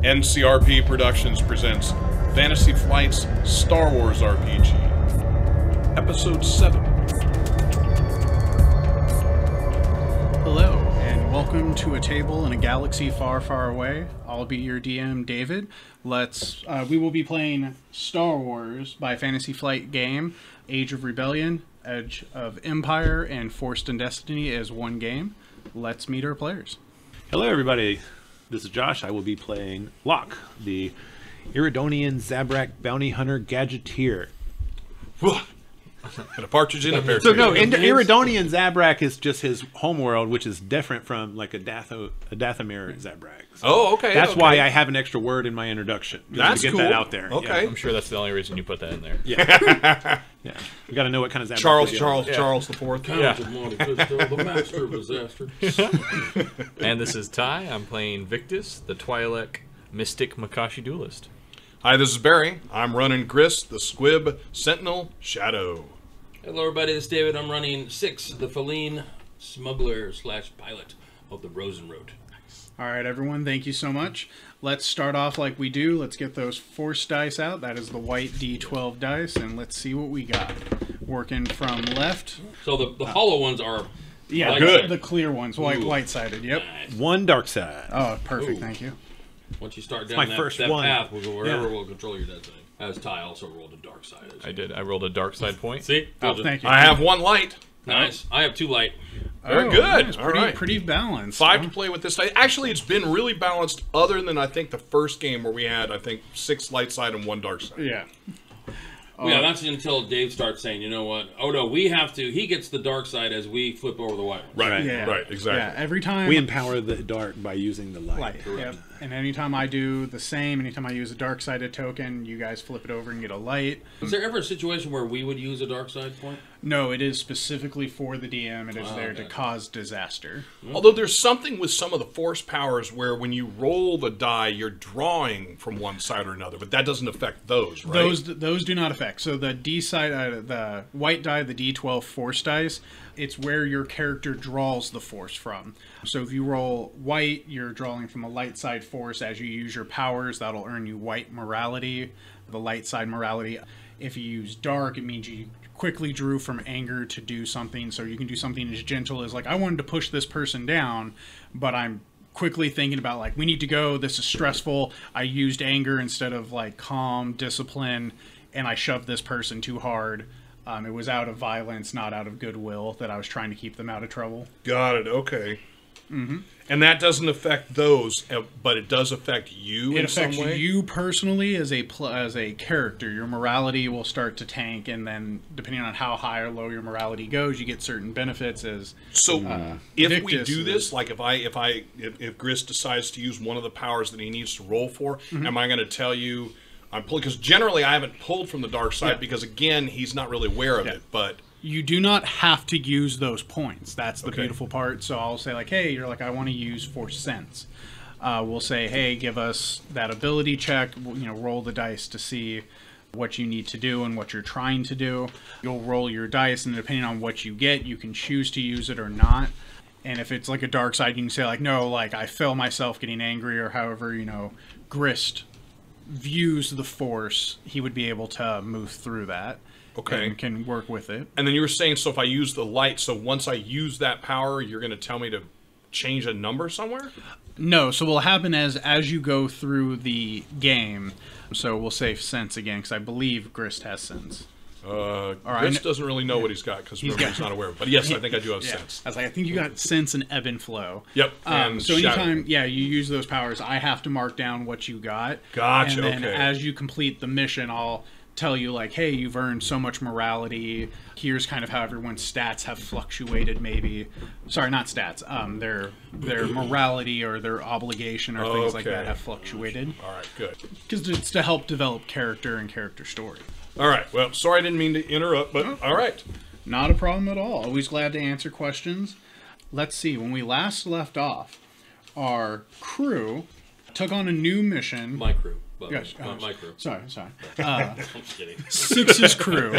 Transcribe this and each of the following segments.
NCRP Productions presents Fantasy Flight's Star Wars RPG, Episode 7. Hello, and welcome to a table in a galaxy far, far away. I'll be your DM, David. We will be playing Star Wars by Fantasy Flight game, Age of Rebellion, Edge of Empire, and Forced and Destiny as one game. Let's meet our players. Hello, everybody. This is Josh. I will be playing Locke, the Iridonian Zabrak bounty hunter gadgeteer. And a partridge in a pear So tree. no, Iridonian Zabrak is just his homeworld, which is different from like a Dathomir Zabrak. So Oh, okay. that's okay. why I have an extra word in my introduction. Just That's to get cool. that out there. Okay. I'm sure that's the only reason you put that in there. Yeah. Yeah. You got to know what kind of Zabrak. Charles the Fourth. Yeah. Monte Cristo, the master of disaster. And this is Ty. I'm playing Victus, the Twi'lek Mystic Makashi Duelist. Hi, this is Barry. I'm running Grist, the Squib, Sentinel, Shadow. Hello, everybody. This is David. I'm running Six, the faleen smuggler / pilot of the Rosen Road. All right, everyone, thank you so much. Let's start off like we do. Let's get those force dice out. That is the white D12 dice, and let's see what we got. Working from left. So the hollow ones are Yeah, good. the clear ones, Ooh. white-sided, yep. nice. One dark side. Oh, perfect, Ooh. thank you. Once you start down my that, first that one. path, we'll go wherever Yeah. we'll control your destiny. As Ty also rolled a dark side. I did. I rolled a dark side point. See? Oh, Told you. thank you. I have one light. Nice. I have 2 light. Very Oh, good. nice. All Pretty, right. pretty balanced. 5 huh? to play with this dice. Actually, it's been really balanced other than, I think, the first game where we had, 6 light side and 1 dark side. Yeah. Yeah, that's until Dave starts saying, you know what? Oh, no, we have to. He gets the dark side as we flip over the white one. Right, Yeah. right, exactly. Yeah, every time... We empower the dark by using the light. Light, yep. And anytime I do the same, anytime I use a dark-sided token, you guys flip it over and get a light. Is there ever a situation where we would use a dark side point? No, it is specifically for the DM. It is Oh, there to okay. cause disaster. Although there's something with some of the force powers where when you roll the die, you're drawing from one side or another, but that doesn't affect those, right? Those do not affect. So the D side, the white die, the D12 force dice, it's where your character draws the force from. So if you roll white, you're drawing from a light side force. As you use your powers, that'll earn you white morality, the light side morality. If you use dark, it means you quickly drew from anger to do something. So you can do something as gentle as like, I wanted to push this person down, but I'm quickly thinking about like, we need to go, this is stressful. I used anger instead of like calm, discipline, and I shoved this person too hard. It was out of violence, not out of goodwill, that I was trying to keep them out of trouble. Got it, okay. Mm-hmm. And that doesn't affect those, but it does affect you It in some affects way? you personally as a character. Your morality will start to tank, and then depending on how high or low your morality goes, you get certain benefits as... So if we Victus do this, is- like if Grist decides to use one of the powers that he needs to roll for, am I going to tell you I'm pulling? Because generally I haven't pulled from the dark side Yeah. because again he's not really aware of Yeah. it. But You do not have to use those points. That's the Okay. beautiful part. So I'll say like, hey, you're like, I want to use Force Sense. We'll say, hey, give us that ability check. Roll the dice to see what you need to do and what you're trying to do. You'll roll your dice, and depending on what you get, you can choose to use it or not. And if it's like a dark side, you can say like, no, like I feel myself getting angry, or however, Grist views the Force, he would be able to move through that. Okay. And can work with it. and then you were saying, so if I use the light, so once I use that power, you're going to tell me to change a number somewhere? No, so what will happen as you go through the game, so we'll say sense again, because I believe Grist has sense. Grist doesn't really know what he's got because he's not aware of it. But yes, I think I do have sense. I was like, I think you got sense and ebb and flow. Yep. And So shadow. anytime, you use those powers, I have to mark down what you got. Gotcha, And then okay. as you complete the mission, I'll tell you like, hey, you've earned so much morality. Here's kind of how everyone's stats have fluctuated. Maybe, sorry, not stats. Their morality or their obligation or things like that Okay. have fluctuated. All right, good. Because it's to help develop character and character story. All right. Well, sorry I didn't mean to interrupt, but all right. Not a problem at all. Always glad to answer questions. Let's see. When we last left off, our crew took on a new mission. My crew. But Yes, not my crew. Sorry. I'm just kidding. Six's crew.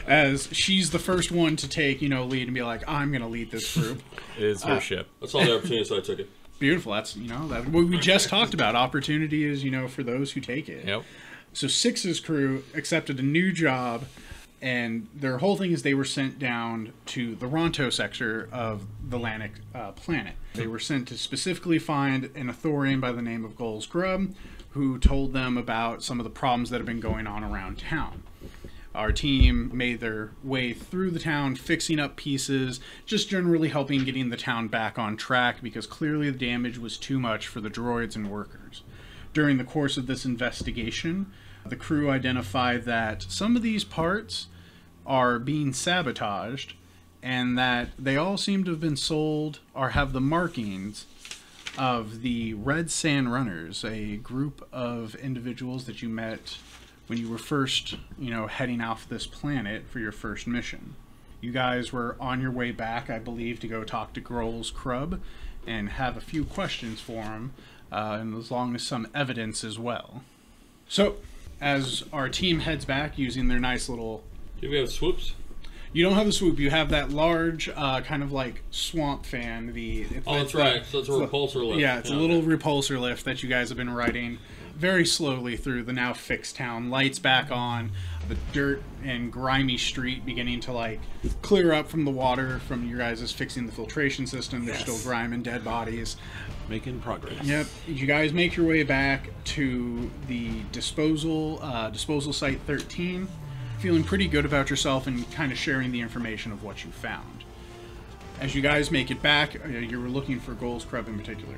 As she's the first one to take, lead and be like, I'm going to lead this group. It is her ship. I saw the opportunity, so I took it. Beautiful. That's, that what we just talked about. Opportunity is, for those who take it. Yep. So 6's crew accepted a new job, and their whole thing is they were sent down to the Ronto sector of the Atlantic planet. They were sent to specifically find an Ithorian by the name of Goals Grub, who told them about some of the problems that have been going on around town. Our team made their way through the town, fixing up pieces, just generally helping getting the town back on track, because clearly the damage was too much for the droids and workers. During the course of this investigation, the crew identified that some of these parts are being sabotaged, and that they all seem to have been sold or have the markings of the Red Sand Runners, a group of individuals that you met when you were first, heading off this planet for your first mission. You guys were on your way back, I believe, to go talk to Goals Grub and have a few questions for him, and as long as some evidence as well. So, as our team heads back using their nice little... Do we have swoops? You don't have the swoop. You have that large, kind of like swamp fan. That's right. So it's a repulsor lift. Yeah, it's a little repulsor lift that you guys have been riding very slowly through the now fixed town. Lights back on, the dirt and grimy street beginning to clear up from the water from you guys fixing the filtration system. There's still grime and dead bodies. Making progress. Yep. You guys make your way back to the disposal site 13. Feeling pretty good about yourself and kind of sharing the information of what you found. As you guys make it back, you were looking for Goals Grub in particular,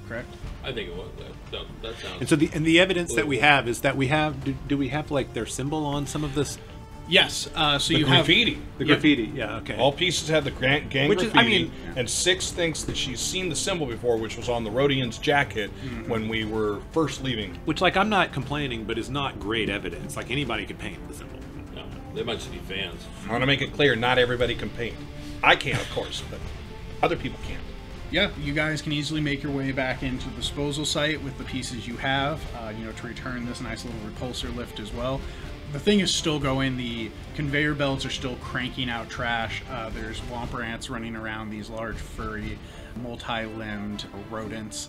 correct? I think it was. That sounds... And so the evidence that we have is that we have... Do we have, their symbol on some of this? Yes. So the you graffiti. have... The graffiti, yeah, okay. All pieces had the gang Which is, graffiti, and 6 thinks that she's seen the symbol before, which was on the Rhodian's jacket when we were first leaving. Which, I'm not complaining, but is not great evidence. Anybody could paint the symbol. No, they might just be fans. I want to make it clear, not everybody can paint. I can, of course, but other people can't. Yeah, you guys can easily make your way back into the disposal site with the pieces you have, to return this nice little repulsor lift as well. The thing is still going. The conveyor belts are still cranking out trash. There's womper ants running around, these large, furry, multi-limbed rodents.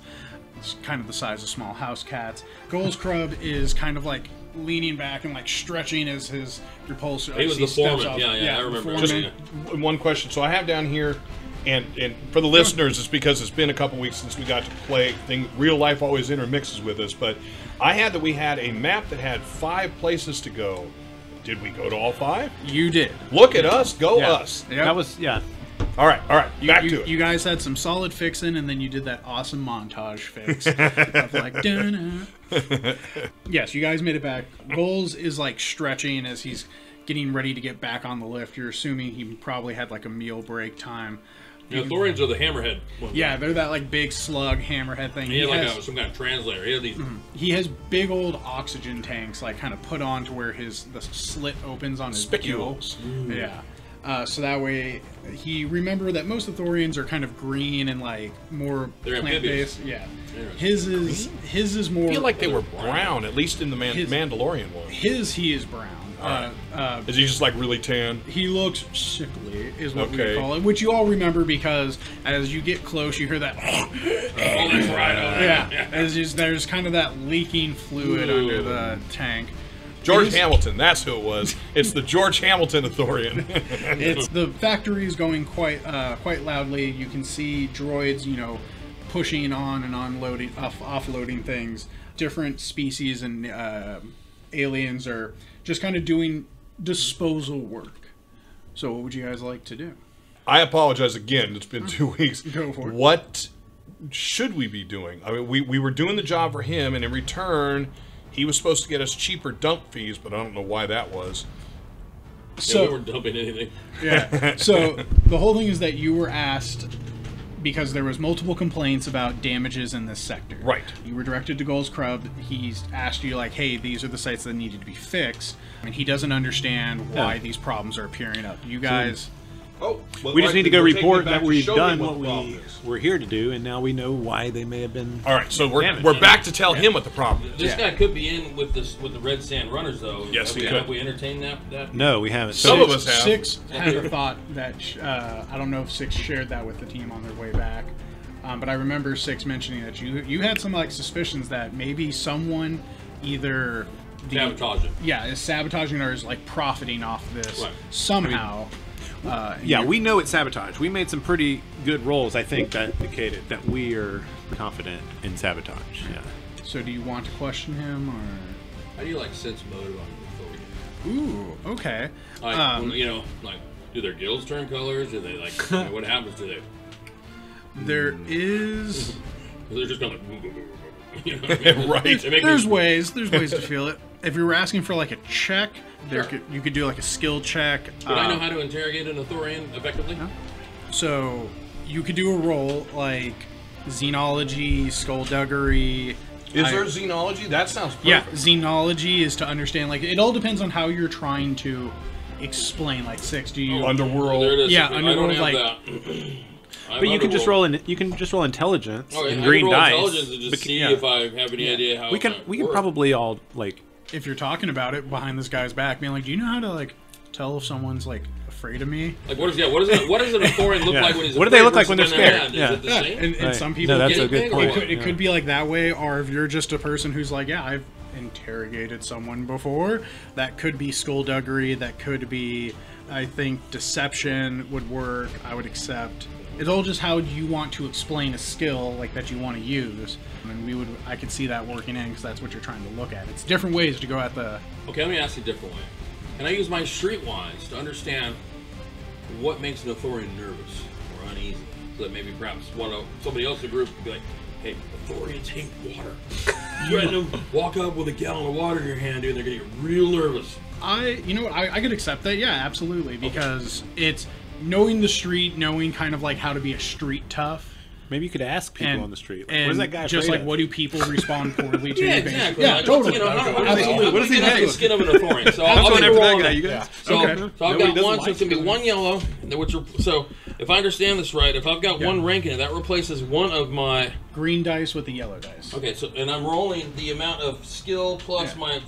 It's kind of the size of small house cats. Goals Grub is kind of leaning back and stretching as his repulsor. He was the foreman. Yeah, I remember. Just one question. So I have down here, and for the listeners, it's because it's been a couple weeks since we got to play. Real life always intermixes with us, but I had that we had a map that had 5 places to go. Did we go to all 5? You did. Look at us, go us. Yep. That was, yeah. All right, back to it. You guys had some solid fixing, and then you did that awesome montage fix of dun-dun. Yes, you guys made it back. Goals is stretching as he's getting ready to get back on the lift. You're assuming he probably had a meal break time. Yeah, Thorians are the hammerhead ones. Yeah, they're that big slug hammerhead thing. He had some kind of translator. He had these. He has big old oxygen tanks kind of put on to where the slit opens on his gill. Yeah. So that way, remember that most Ithorians are kind of green and more plant-based. Yeah, his is more. I feel like they were brown, at least in the Mandalorian one. He is brown. Is he just really tan? He looks sickly, is what we call it, which you all remember because as you get close, you hear that. Oh, that's right. Yeah, there's kind of that leaking fluid under the tank. George Hamilton, that's who it was. It's the George Hamilton Ithorian. The factory is going quite loudly. You can see droids, pushing on and unloading, offloading things. Different species and aliens are just kind of doing disposal work. So what would you guys like to do? I apologize again. It's been 2 weeks. Go for it. What should we be doing? I mean, we were doing the job for him, and in return, he was supposed to get us cheaper dump fees, but I don't know why that was. So we weren't dumping anything. Yeah. So the whole thing is that you were asked because there was multiple complaints about damages in this sector. Right. You were directed to Goals Grub. He's asked you hey, these are the sites that needed to be fixed, and he doesn't understand why these problems are appearing up. You guys. We just need to go report that we've done what we were here to do, and now we know why they may have been. All right, so we're back to tell him what the problem is. This guy could be in with the Red Sand Runners, though. Yes, have we entertained that? No, we haven't. Some of us have. 6 had a thought that I don't know if 6 shared that with the team on their way back. But I remember Six mentioning that you had some like suspicions that maybe someone either sabotaging. Yeah, is sabotaging or is like profiting off this somehow. Yeah, we know it's sabotage. We made some pretty good rolls, I think, that indicated that we are confident in sabotage. Yeah. So do you want to question him, or How do you like sense motive on the authority? ooh, okay. Like you know, like do their guilds turn colors? Do they like what happens to them? There is They're just going like you know what I mean? Right. there's ways to feel it. If you were asking for like a check, you could do like a skill check. Would I know how to interrogate an Authorian effectively? So you could do a roll like xenology, skullduggery. Is there xenology? That sounds perfect. Yeah, xenology is to understand. Like, it all depends on how you're trying to explain. Like, Six, do you Underworld. There it is. Yeah, I don't underworld, have like- that. But you can just roll intelligence Oh, yeah, and I green can roll dice. intelligence and just But- see yeah. if I have any idea how we can probably all like if you're talking about it behind this guy's back, being like, do you know how to like tell if someone's like afraid of me? like what does an Authorian look Yeah. like when he's What do they afraid look like when versus they're in their scared? hand? Yeah. Is it the same? And Right. some people No, that's a it, good it point. could, it could be like that way, or if you're just a person who's like, yeah, I've interrogated someone before. That could be skullduggery. That could be, I think, deception would work. I would accept. It's all just how you want to explain a skill like that you want to use, and I could see that working in because that's what you're trying to look at. It's different ways to go at the. Okay, let me ask you a different way. Can I use my streetwise to understand what makes an Authorian nervous or uneasy? So that maybe perhaps somebody else in the group could be like, hey, Authorians hate water. You let them walk up with a gallon of water in your hand, dude, and they're gonna get real nervous. I could accept that. Yeah, absolutely, because it's knowing the street, knowing kind of like how to be a street tough. maybe you could ask people And, on the street. Like, and what is that guy just afraid like of? what do people respond poorly to? Yeah, basically. exactly. Yeah, Like, totally. You know, Absolutely. What does he get under think? the skin of an Authorian? So I'm I'll going give after you a that roll guy. on You it. guys. So, Okay. so I've Nobody got doesn't one, like so it's going to be one yellow. So if I understand this right, if I've got one rank in it, that replaces one of my... Green dice with the yellow dice. Okay, so and I'm rolling the amount of skill plus my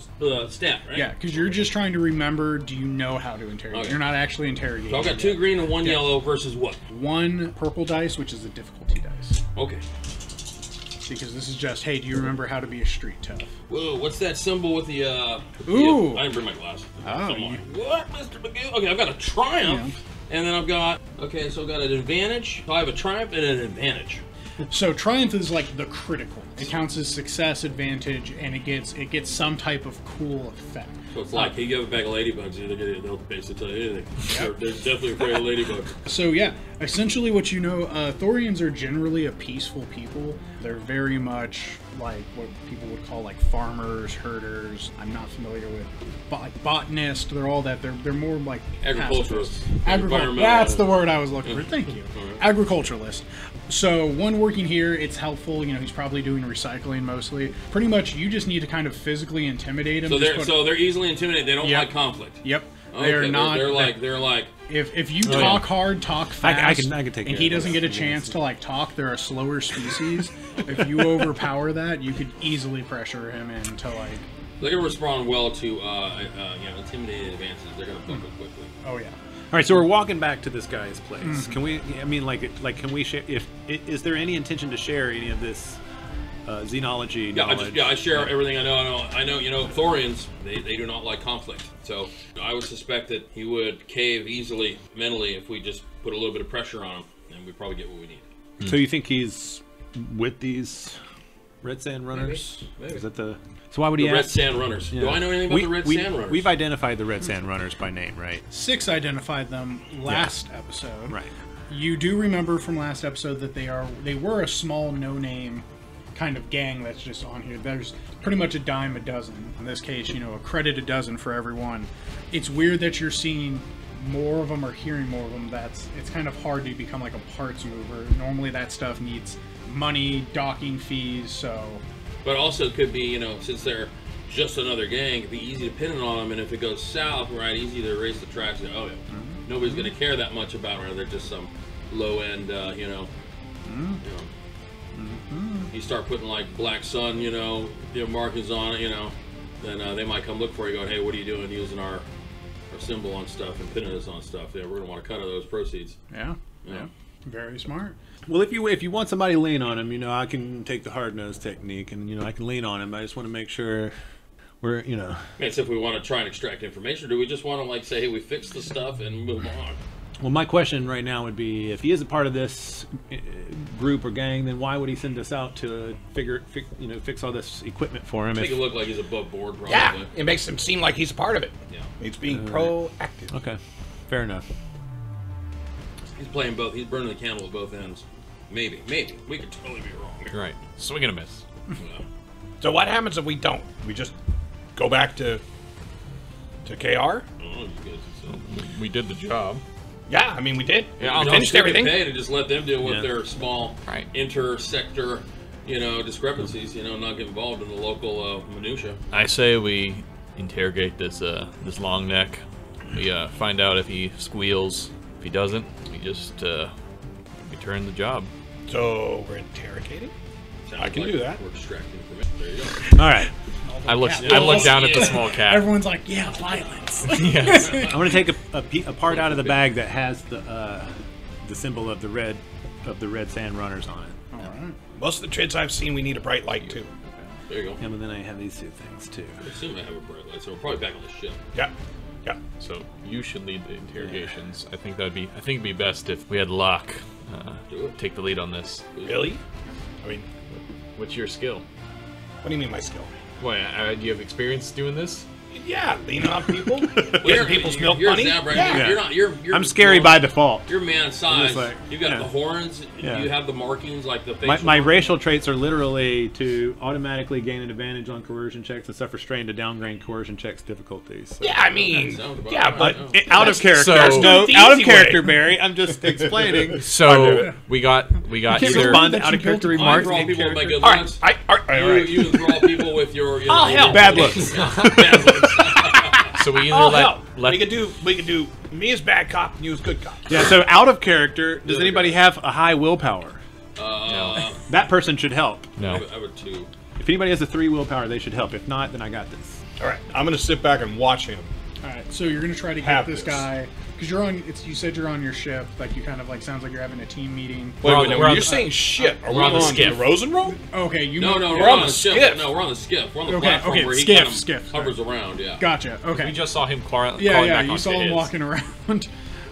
stat, right? Yeah, because you're just trying to remember, do you know how to interrogate? Okay. You're not actually interrogating. So I've got two yet. green and one yellow versus what? One purple dice, which is a difficulty dice. Okay. Because this is just, hey, do you remember how to be a street tough? Whoa, what's that symbol with the, Ooh. I didn't bring my glasses. Oh, Come on. What, Mr. McGill? Okay, I've got a triumph, and then I've got, okay, so I've got an advantage. So I have a triumph and an advantage. So triumph is like the critical. It counts as success, advantage, and it gets some type of cool effect. So it's like, hey, you have a bag of ladybugs, they'll basically tell you anything. They're definitely afraid of ladybugs. So yeah, essentially what you know, Thorians are generally a peaceful people. They're very much like what people would call like farmers, herders. I'm not familiar with botanists. They're all that. They're more like Agriculturalists. Agriculture. That's the word I was looking for. Thank you. All right. Agriculturalist. So one working here, it's helpful. You know, he's probably doing recycling mostly. Pretty much, you just need to kind of physically intimidate him. So Just they're easily intimidated. They don't Yep. like conflict. Yep. Okay, They're not. They're like. If you talk hard, talk fast, I can take and care he of doesn't this. get a chance to like talk, they're a slower species. If you overpower that, you could easily pressure him into like, They're gonna respond well to intimidated advances. They're gonna buckle quickly. oh yeah. All right, so we're walking back to this guy's place. Can we? I mean, can we share? Is there any intention to share any of this xenology knowledge? I share everything I know. I know. You know, Thorians they do not like conflict. So I would suspect that he would cave easily mentally if we just put a little bit of pressure on him, and we'd probably get what we need. So you think he's with these Red Sand Runners? Maybe. Is that the? So why would he The Red ask? Sand Runners. Yeah. Do I know anything about the Red Sand Runners? We've identified the Red Sand Runners by name, right? Six identified them last episode. Right. You do remember from last episode that they were a small no-name kind of gang that's just on here. There's pretty much a dime a dozen. In this case, you know, a credit a dozen for everyone. It's weird that you're seeing more of them or hearing more of them. It's kind of hard to become like a parts mover. Normally that stuff needs money, docking fees, so... But also it could be, you know, since they're just another gang, it'd be easy to pin it on them, and if it goes south, right, easy to erase the tracks. And, oh yeah, nobody's going to care that much about it. They're just some low end, you know. You start putting like Black Sun, you know, markings on it, you know, then they might come look for you, going, hey, what are you doing using our symbol on stuff and pinning us on stuff? Yeah, we're going to want to cut of those proceeds. Yeah. Yeah. Very smart. Well, if you want somebody to lean on him, I can take the hard nose technique, and I can lean on him. I just want to make sure we're It's if we want to try and extract information, or do we just want to like say, hey, we fixed the stuff and move on? Well, my question right now would be, if he is a part of this group or gang, then why would he send us out to fix all this equipment for him? Make it look like he's above board, probably. Yeah, it makes him seem like he's a part of it. Yeah. He's being proactive. Okay, fair enough. He's playing both. He's burning the candle at both ends. Maybe. We could totally be wrong. Right. Swing and a miss. Yeah. So what happens if we don't? We just go back to KR? I don't know, you guys, so. We did the job. Yeah, I mean we did. Yeah, I'll we Don't finished shoot everything. Paid and just let them deal with Yeah. their small Right. inter-sector, discrepancies. Not get involved in the local minutia. I say we interrogate this long neck. We find out if he squeals. If he doesn't, we just return the job. So we're interrogating? Sounds I can like do that. We're extracting information. There you go. All right, I look down at the small cat. Everyone's like, yeah, violence. Yes. I'm going to take a part out of the bag that has the symbol of the red sand runners on it. All right. Most of the trids I've seen, we need a bright light too. There you go. Yeah, but then I have these two things too. I assume I have a bright light, so we're probably back on the ship. Yeah. So you should lead the interrogations. I think it'd be best if we had Locke Do it. take the lead on this. Really? I mean, What's your skill? what do you mean my skill? What? Do you have experience doing this? Yeah, leaning on people, Well, getting people's milk you're money. Zabrak. Yeah. You're not. You're I'm scary by default. You're man size. just like, You've got yeah. the horns. Yeah. You have the markings like the facial. My markings. racial traits are literally to automatically gain an advantage on coercion checks and suffer strain to downgrade coercion checks difficulties. So. Yeah, I mean, Sounds about yeah, right. but Yeah. Out of character. So- No, The out of easy character, way. Barry. I'm just explaining. So we got can't either. Respond to that out you of character built- I remarks. draw in people with my character. good all right, looks. all right. You enthrall people with your. I'll help. Bad looks. Bad looks. So we either I'll let, help. let We could do me as bad cop and you as good cop. Yeah, so out of character, does anybody have a high willpower? No. That person should help. no. I would too. If anybody has a 3 willpower, they should help. If not, then I got this. All right, I'm gonna sit back and watch him. All right, so you're gonna try to get Have this this. guy because you're on. You said you're on your ship. Like you kind of like sounds like you're having a team meeting. Wait, on wait, the- no, we're on you're the- saying shit. Are we we're on the on skiff. the Rosenroad? Okay, you No, know- we're on the skiff. skiff. No, we're on the skiff. We're on the Okay, platform okay, where he skiff, kind of skiff. hovers around. Yeah. Gotcha. Okay. We just saw him crawling yeah, back you onto saw him his. walking around.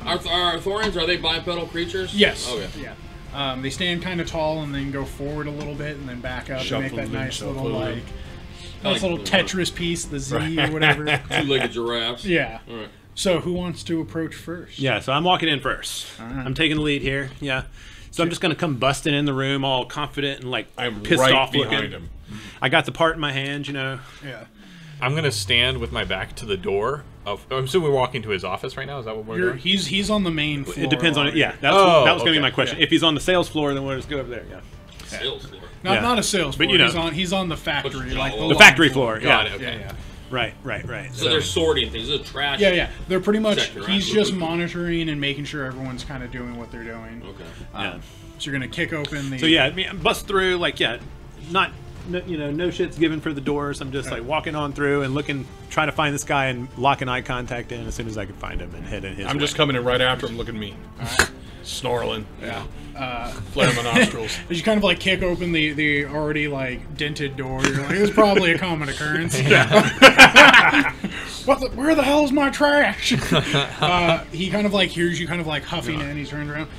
Are Thorians, are they bipedal creatures? Yes. Okay. Yeah. They stand kind of tall and then go forward a little bit and then back up and make that Shuffle, nice shuffle. little like I like little the- Tetris piece, the Z or whatever. Two-legged giraffes. Yeah. All right. So who wants to approach first? Yeah, so I'm walking in first. right. I'm taking the lead here. Yeah. So I'm just going to come busting in the room all confident and like I'm pissed right off behind looking. him. I got the part in my hand, Yeah. I'm gonna stand with my back to the door. I'm assuming we're walking to his office right now. Is that what we're You're, doing? he's on the main floor. It depends on it. already. Yeah, that Oh, was going to be okay. my question. If he's on the sales floor, then we'll just go over there. Yeah. Sales floor. Not Yeah. a sales But floor. you know. He's on the factory, like The line factory floor. Got Yeah. it. Okay. Yeah. Right. So they're sorting things. This is a trash. Yeah. They're pretty much. Sector, right? He's just monitoring and making sure everyone's kind of doing what they're doing. Okay. Yeah. So you're gonna kick open the. So yeah, I mean, bust through like not. No shit's given for the doors. I'm just like walking on through and looking, trying to find this guy and locking eye contact in as soon as I can find him and head in his I'm way. just coming in right after him, looking mean, snarling, Yeah. flaring my nostrils. As you kind of like kick open the already like dented door, you're like, "This is probably a common occurrence." Where the hell is my trash? He kind of like hears you kind of like huffing in. He turns around.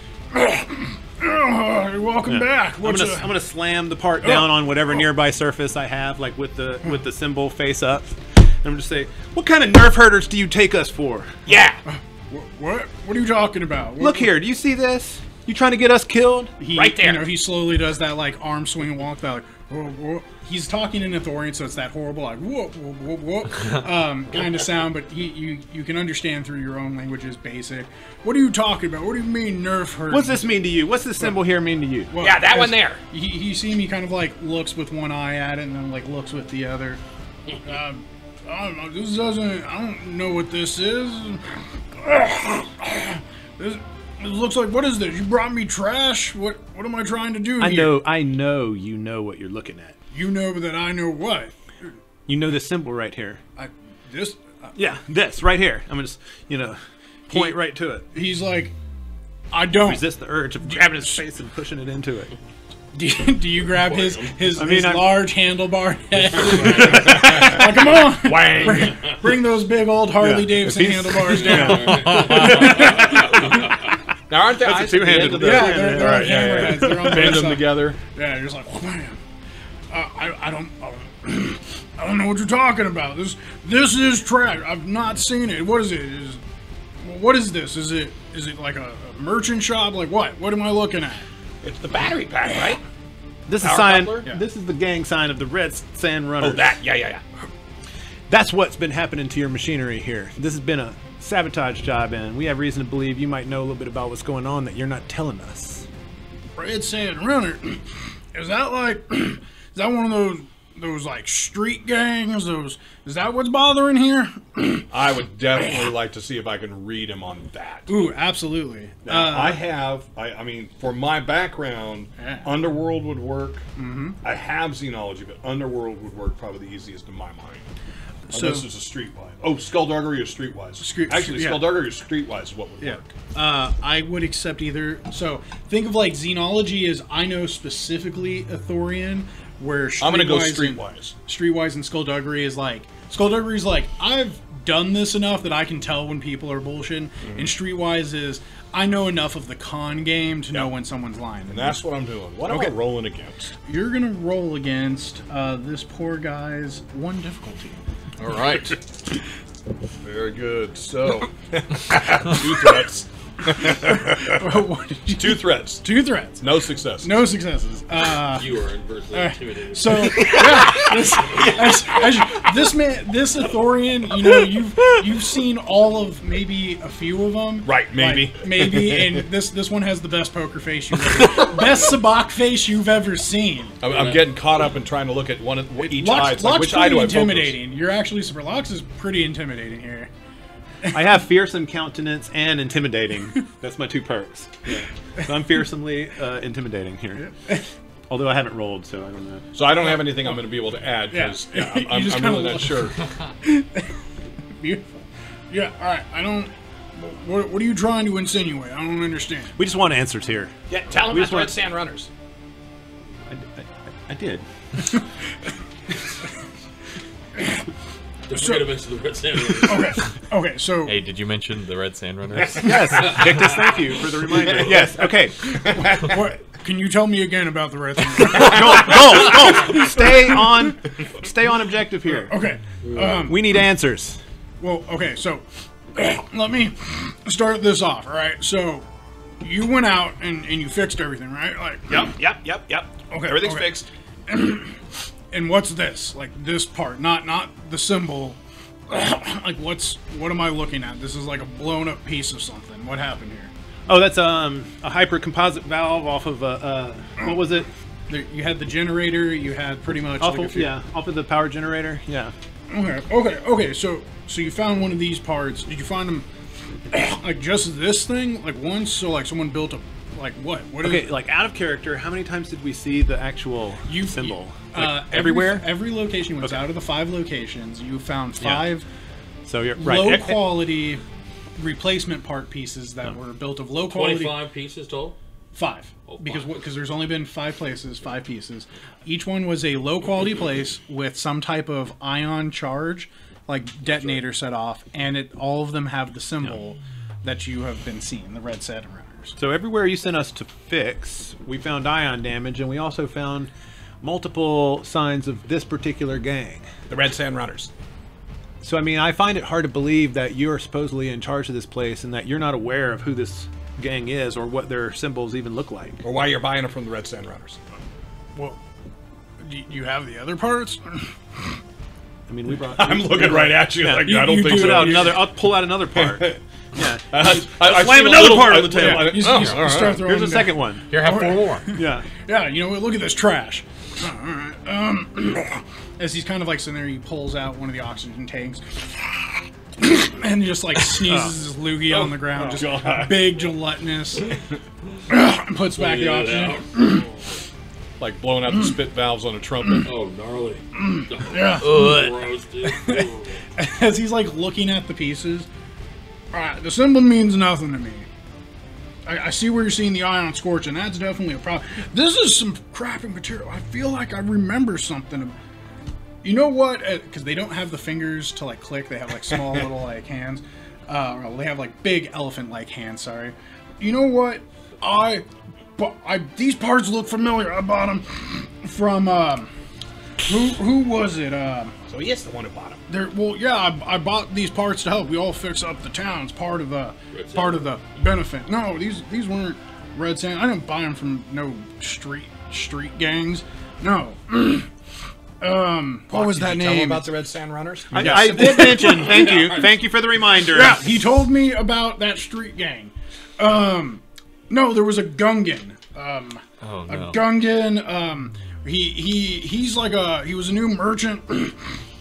Welcome back. I'm gonna slam the part down on whatever nearby surface I have, like with the symbol face up. And I'm just say, what kind of nerf herders do you take us for? Yeah, What? What are you talking about? Look here, do you see this? You trying to get us killed? He, Right there. You know, he slowly does that like arm swing and walk that like. Whoa, whoa. He's talking in Thorian, so it's that horrible like whoa, whoa, whoa, whoa kind of sound, but you can understand through your own language is basic. What are you talking about? What do you mean nerf herd? What's this mean to you? What's this symbol here mean to you? Well, Yeah, that as- one there. You see him, he kind of like looks with one eye at it and then like looks with the other. I don't know. This doesn't. I don't know what this is. It looks like, what is this? You brought me trash? What am I trying to do here? I know you know what you're looking at. You know that I know what? You know this symbol right here. This. Yeah, this right here. I'm gonna just, point right to it. He's like, I don't. resist the urge of grabbing his face and pushing it into it. Do you grab his I'm- large handlebar head? Like, come on, Wang! bring those big old Harley Davidson handlebars down. Now, aren't there eyes at the end two-handed of the- Yeah, they're on Right, hammerheads. They're on Band both them sides. together. Yeah, you're just like, oh, man. I don't know what you're talking about. This is trash. I've not seen it. What is it? What is this? Is it like a merchant shop? Like what? What am I looking at? It's the battery pack, right? This is Power sign. coupler? Yeah. This is the gang sign of the Red Sand Runners. Oh, that. Yeah. That's what's been happening to your machinery here. This has been a sabotage job, and we have reason to believe you might know a little bit about what's going on that you're not telling us. Red Sand Runner. Is that like? Is that one of those like street gangs? Is that what's bothering here? I would definitely like to see if I can read him on that. Ooh, absolutely. Now, I mean, for my background, Yeah. Underworld would work. Mm-hmm. I have Xenology, but Underworld would work probably the easiest in my mind. So- This is a streetwise. Oh, Skullduggery or Streetwise? Actually, yeah. Skullduggery or Streetwise is what would Yeah. work. I would accept either. So think of like Xenology as I know specifically a Thorian, where I'm going to go Streetwise Streetwise. Streetwise and Skullduggery is like I've done this enough that I can tell when people are bullshitting, and Streetwise is I know enough of the con game to know when someone's lying. And that's what I'm doing. What am I rolling against? You're gonna roll against this poor guy's 1 difficulty. All right. Very good. So, 2 threats. What did you 2 threats. 2 threats. No success. No successes. You are inversely intimidated. So yeah, this Athorian, you know, you've seen all of maybe a few of them, Right, maybe. Like, maybe, and this one has the best poker face best sabak face you've ever seen. I'm getting caught up in trying to look at each eye. It's like, Locke's which eye pretty do I focus? intimidating. You're actually super. Locke's is pretty intimidating here. I have fearsome countenance and intimidating. That's my 2 perks. Yeah. So I'm fearsomely intimidating here. Although I haven't rolled, so I don't know. So I don't have anything I'm going to be able to add because You I'm just really kinda not sure. Beautiful. Yeah. All right. I don't. What are you trying to insinuate? I don't understand. We just want answers here. Yeah, tell him We about just the want- Red Sand Runners. I did. Don't forget about the Red Sand Runners. Okay. So Hey, did you mention the Red Sand Runners? Yes, Victus, thank you for the reminder. Yes, okay. what? Can you tell me again about the rest? Go. Stay on objective here. Okay. We need answers. Well, okay, so let me start this off, all right? So you went out and you fixed everything, right? Like, Yep. Okay, Everything's okay. fixed. and what's this? Like this part, not the symbol. Like what am I looking at? This is like a blown up piece of something. What happened here? Oh, that's a hyper composite valve off of what was it? You had the generator. You had pretty much Off like of off of the power generator. Yeah. Okay. So you found one of these parts. Did you find them like just this thing? Like once? So like someone built a like what? What is Okay, it? like out of character, how many times did we see the actual symbol? Everywhere. Every location was out of the 5 locations. You found 5 So you're right. low quality replacement part pieces that were built of low quality. 25 pieces total? 5. Oh, Because five. because there's only been 5 places, 5 pieces. Each one was a low quality place with some type of ion charge, like detonator set off, and all of them have the symbol that you have been seeing, the Red Sand Runners. So everywhere you sent us to fix, we found ion damage, and we also found multiple signs of this particular gang. The Red Sand Runners. So, I mean, I find it hard to believe that you're supposedly in charge of this place and that you're not aware of who this gang is or what their symbols even look like. Or why you're buying them from the Red Sand Runners. Well, do you have the other parts? I mean, we brought... I'm looking right at you like, I don't you think do so. Out another, I'll pull out another part. Yeah. I slam see a another little- part on the table. You all start right. throwing Here's the them second one. Here, have 4 more. Yeah. Yeah, you know what? Look at this trash. All right. As he's kind of like sitting there, he pulls out one of the oxygen tanks and just like sneezes his loogie on the ground, just God. big gelatinous. And puts back the oxygen. Like blowing out the spit valves on a trumpet. Oh, gnarly. Yeah. Gross, dude. As he's like looking at the pieces, all right, the symbol means nothing to me. I see where you're seeing the ion scorch, and that's definitely a problem. This is some crappy material. I feel like I remember something. You know what? Because they don't have the fingers to like click. They have like small little like hands. Or they have like big elephant-like hands. Sorry. You know what? These parts look familiar. I bought them from who was it? So he is the one who bought them. Well, yeah, I bought these parts to help. We all fix up the town. It's part of the benefit. No, these weren't red sand. I didn't buy them from no street gangs. No. What was that Tell him name? about the Red Sand Runners. I did mention. Thank you for the reminder. Yeah, he told me about that street gang. No, there was a Gungan. Oh no. A Gungan. He was a new merchant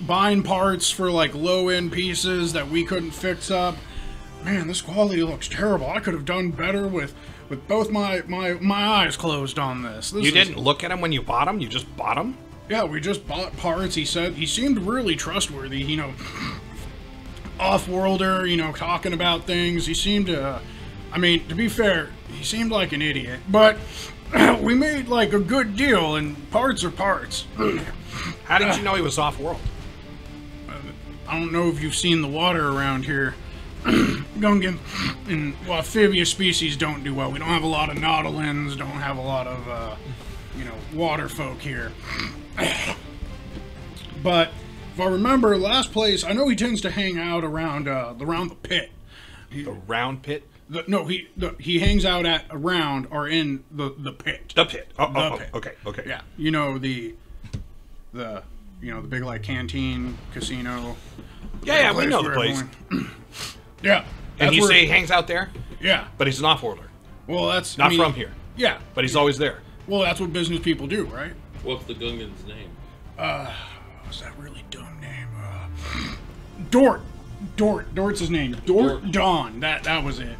buying parts for like low end pieces that we couldn't fix up. Man, this quality looks terrible. I could have done better with both my eyes closed on this. You didn't look at him when you bought him. You just bought him. Yeah, we just bought parts. He said he seemed really trustworthy. You know, off-worlder. You know, talking about things. He seemed to. I mean, to be fair, he seemed like an idiot, but we made like a good deal, and parts are parts. How did you know he was off-world? I don't know if you've seen the water around here. Gungan and amphibious species don't do well. We don't have a lot of nautilins, don't have a lot of, water folk here. But if I remember, last place, I know he tends to hang out around the pit. The round pit? He hangs out around or in the pit. The pit. Pit. Okay. Yeah, you know the big like canteen casino. Yeah, we know the place. Yeah. And you say he hangs out there? Yeah. But he's an off-worlder. Well, that's not from here. Yeah. But he's always there. Well, that's what business people do, right? What's the Gungan's name? What's that really dumb name? Dort. Dort's his name. Dort Dawn. That was it.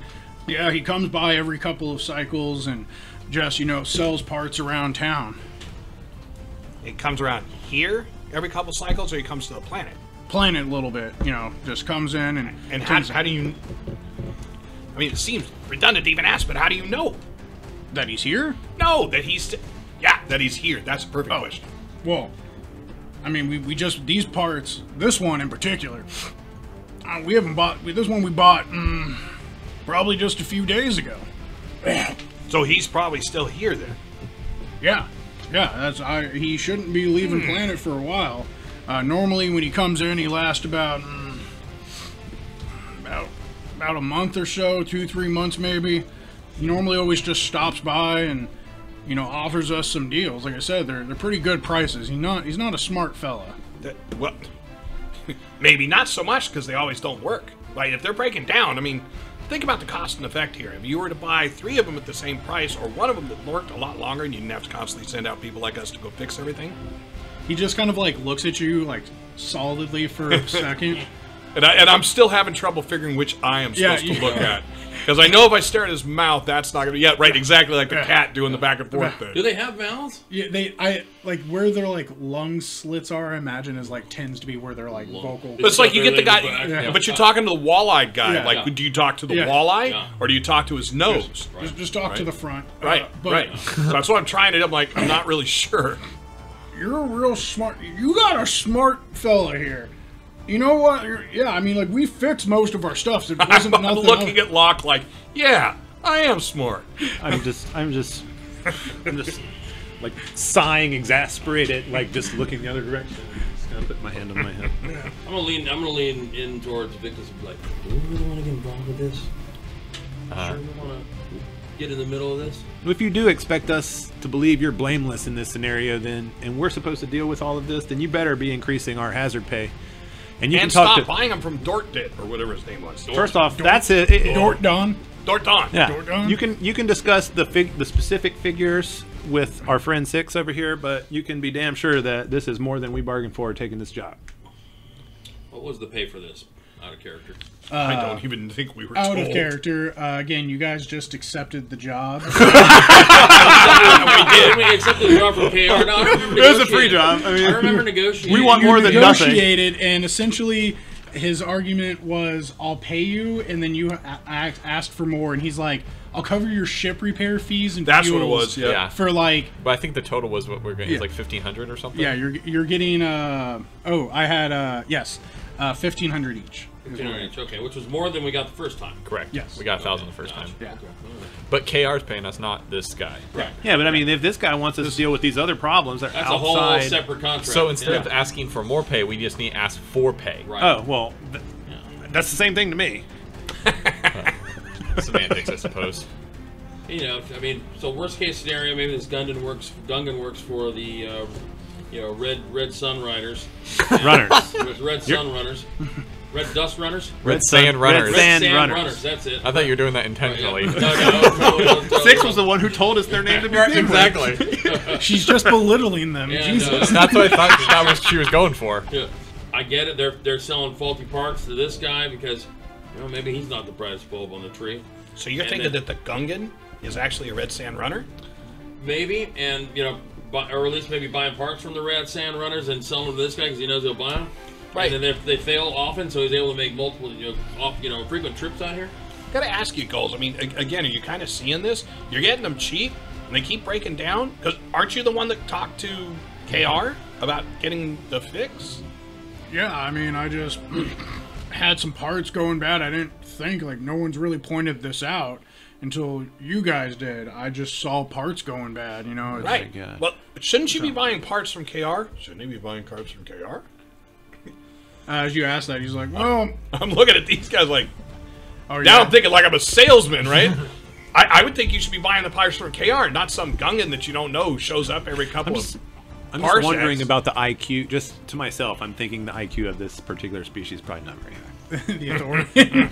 Yeah, he comes by every couple of cycles and just, sells parts around town. It comes around here every couple cycles, or he comes to the planet? Planet a little bit, just comes in and how do you? I mean, it seems redundant to even ask, but how do you know that he's here? No, that he's that he's here. That's a perfect question. Well, I mean, we just these parts, this one in particular, we haven't bought. This one we bought probably just a few days ago. So he's probably still here then. Yeah, he shouldn't be leaving planet for a while. Normally, when he comes in, he lasts about a month or so, 2-3 months maybe. He normally always just stops by and offers us some deals. Like I said, they're pretty good prices. He's not a smart fella. Well, maybe not so much because they always don't work. Like if they're breaking down, I mean, think about the cost and effect here. If you were to buy 3 of them at the same price, or one of them that worked a lot longer, and you didn't have to constantly send out people like us to go fix everything. He just kind of like looks at you like solidly for a second. And I'm still having trouble figuring which eye I'm supposed to look at. Because I know if I stare at his mouth, that's not going to be... Yeah, right, exactly like the cat doing the back and forth thing. Do they have mouths? Yeah, I like where their like lung slits are, I imagine is like tends to be where their like vocal... It's like you get the guy... But you're talking to the wall-eyed guy. Yeah. Like, do you talk to the walleye? Or do you talk to his nose? Just talk to the front. Right. That's what I'm trying to do. I'm like, I'm not really sure. You're a real smart... You got a smart fella here. You know what? I mean, like, we fixed most of our stuff. So it wasn't I'm looking at Locke like, yeah, I am smart. I'm just like sighing, exasperated, like just looking the other direction. Just gonna put my hand on my head. I'm gonna lean in towards Victus and be like, do we really want to get involved with this? Sure we want to get in the middle of this? If you do expect us to believe you're blameless in this scenario, then and we're supposed to deal with all of this, then you better be increasing our hazard pay. And you can stop buying them from Dortdit or whatever his name was. First off, that's it. Dort Don. Yeah. Dort Don. You can discuss the specific figures with our friend Six over here, but you can be damn sure that this is more than we bargained for taking this job. What was the pay for this? Out of character. I don't even think we were out told. Of character. Again, you guys just accepted the job. We accepted the job from KR. No, it was a free job. I mean, I remember negotiating. We want more than nothing. Negotiated, and essentially, his argument was, I'll pay you, and then you asked for more, and he's like, I'll cover your ship repair fees and That's fuels what it was, yeah. for like... But I think the total was what we're getting, Yeah. like 1,500 or something. Yeah, you're getting, I had, yes, 1,500 each. Okay, which was more than we got the first time. Correct. Yes. We got 1,000 the first Gotcha. time. Yeah. Okay. But KR's paying us, not this guy. Right. Yeah, but I mean, if this guy wants us to deal with these other problems that are That's outside... a whole separate contract. So instead of asking for more pay, we just need to ask for pay. Right. Oh, well, that's the same thing to me. Semantics, I suppose. You know, I mean, so worst case scenario, maybe this Gungan works for the, Red Sun Riders. Runners. Red Sun Runners. Red Dust Runners? Red Sand Runners. Red Sand Runners. That's it. I thought you were doing that intentionally. No, Six was the one who told us their name to begin with. Exactly. She's just belittling them. And, Jesus. That's what I thought that was she was going for. yeah, I get it. They're selling faulty parts to this guy because, maybe he's not the brightest bulb on the tree. So you're And thinking then- that the Gungan is actually a Red Sand Runner? Maybe, and, or at least maybe buying parts from the Red Sand Runners and selling them to this guy because he knows he'll buy them. Right. And then they fail often, so he's able to make multiple, frequent trips out here. Gotta ask you, Goals. I mean, again, are you kind of seeing this? You're getting them cheap, and they keep breaking down? Because aren't you the one that talked to KR about getting the fix? Yeah, I mean, I just had some parts going bad. I didn't think, no one's really pointed this out until you guys did. I just saw parts going bad, It's Right. yeah. Well, shouldn't you be buying parts from KR? Shouldn't he be buying parts from KR? As you asked that, he's like, well... I'm looking at these guys like, Oh, now yeah. I'm thinking like I'm a salesman, right? I would think you should be buying the parts from KR, not some Gungan that you don't know who shows up every couple of I'm parsecs. just wondering about the IQ. Just to myself, I'm thinking the IQ of this particular species is probably not very high. the authority.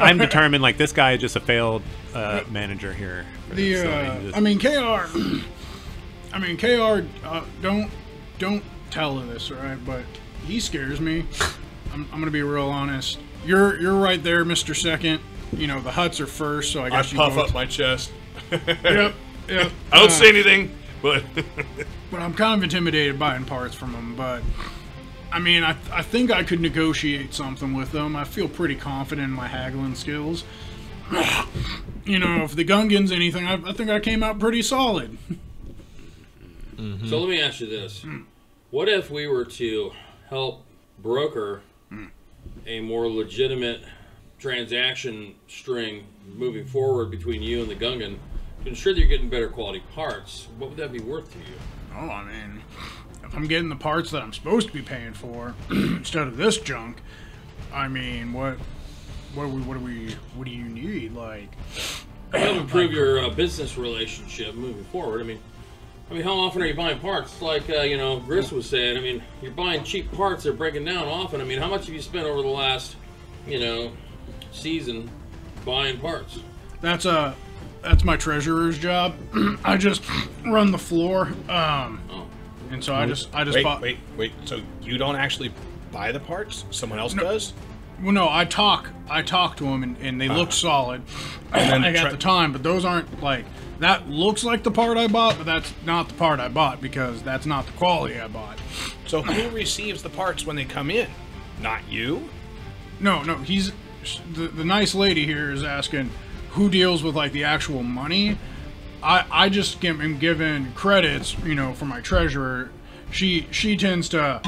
I'm determined. Like this guy is just a failed manager here. for The this, so he just- KR, don't tell her this, all right? But he scares me. I'm gonna be real honest. You're right there, Mr. Second. The huts are first, so I I guess you puff go up my chest. Yep. I don't say anything, but But I'm kind of intimidated buying parts from them. But I mean, I think I could negotiate something with them. I feel pretty confident in my haggling skills. If the Gungan's anything, I think I came out pretty solid. So let me ask you this. What if we were to help broker a more legitimate transaction string moving forward between you and the Gungan to ensure that you're getting better quality parts? What would that be worth to you? Oh, I mean, if I'm getting the parts that I'm supposed to be paying for instead of this junk, I mean, what do you need? Help improve your business relationship moving forward. I mean, how often are you buying parts? Like, Gris was saying, I mean, you're buying cheap parts, they're breaking down often. I mean, how much have you spent over the last, season buying parts? That's my treasurer's job. I just run the floor. And so I just bought. wait. So you don't actually buy the parts? Someone else does? Well, no, I talk to them, and they look solid. And then at the time, but those aren't that looks like the part I bought, but that's not the part I bought because that's not the quality I bought. So who receives the parts when they come in? Not you? No, he's the nice lady here is asking who deals with the actual money. I just am given credits, for my treasurer. She tends to,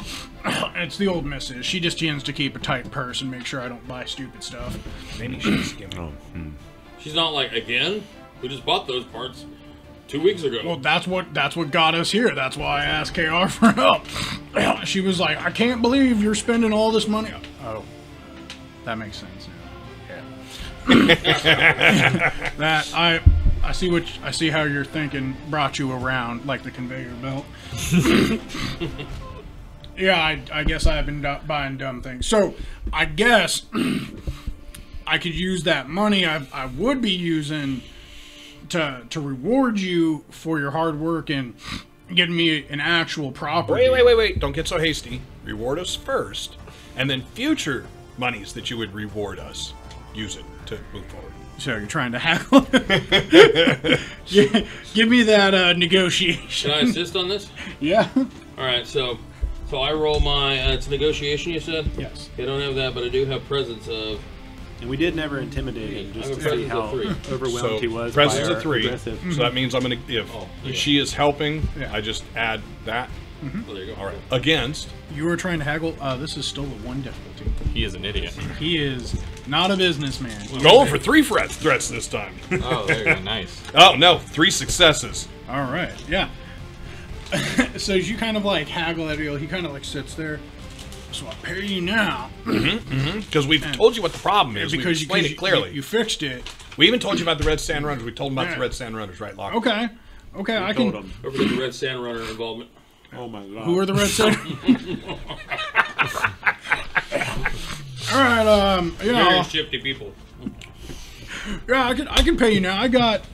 it's the old missus. She just tends to keep a tight purse and make sure I don't buy stupid stuff. Maybe she's skimming. She's not like, again? We just bought those parts 2 weeks ago. Well, that's what got us here. That's why I asked KR for help. She was like, I can't believe you're spending all this money. Oh, that makes sense. Yeah. That I see how you're thinking brought you around like the conveyor belt. Yeah, I guess I've been buying dumb things. So I guess I could use that money I would be using to reward you for your hard work and getting me an actual property. Wait. Don't get so hasty. Reward us first, and then future monies that you would reward us, use it to move forward. So you're trying to hackle? Yeah, give me that negotiation. Can I assist on this? Yeah. All right, so So I roll my. It's negotiation. You said. Yes. I don't have that, but I do have presence of. And we did never intimidate him, just I to have a see how presence of 3. overwhelmed he was. Presence by of our 3. aggressive- So that means I'm going to, if yeah. she is helping, Yeah. I just add that. Oh, there you go. All right. Against. You were trying to haggle. This is still a 1 difficulty. He is an idiot. He is not a businessman. Going for 3 threats this time. Oh, there you go. Nice. Oh, no. 3 successes. All right, yeah. So as you kind of like haggle at it, he kind of like sits there. So I'll pay you now. Because we've told you what the problem is. We've explained it clearly. You fixed it. We even told you about the Red Sand Runners. We told them about Yeah. the Red Sand Runners, right, Locke? Okay. Okay, I Told can. him. Don't forget the Red Sand Runner involvement. Oh my god. Who are the Red Sand? All right, you know, Very shifty people. yeah, I can pay you now. I got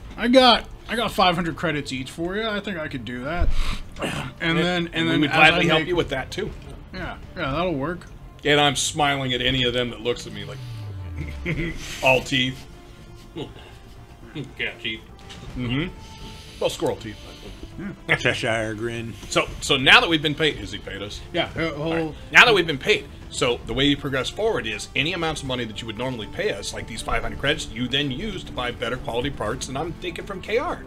500 credits each for you. I think I could do that. And then we would as gladly I help make- you with that, too. Yeah, that'll work. And I'm smiling at any of them that looks at me like all teeth. Cat teeth. Well, squirrel teeth. Cheshire grin. So now that we've been paid, has he paid us? Yeah, Now that we've been paid, so the way you progress forward is any amounts of money that you would normally pay us, like these 500 credits, you then use to buy better quality parts, and I'm taking from KR.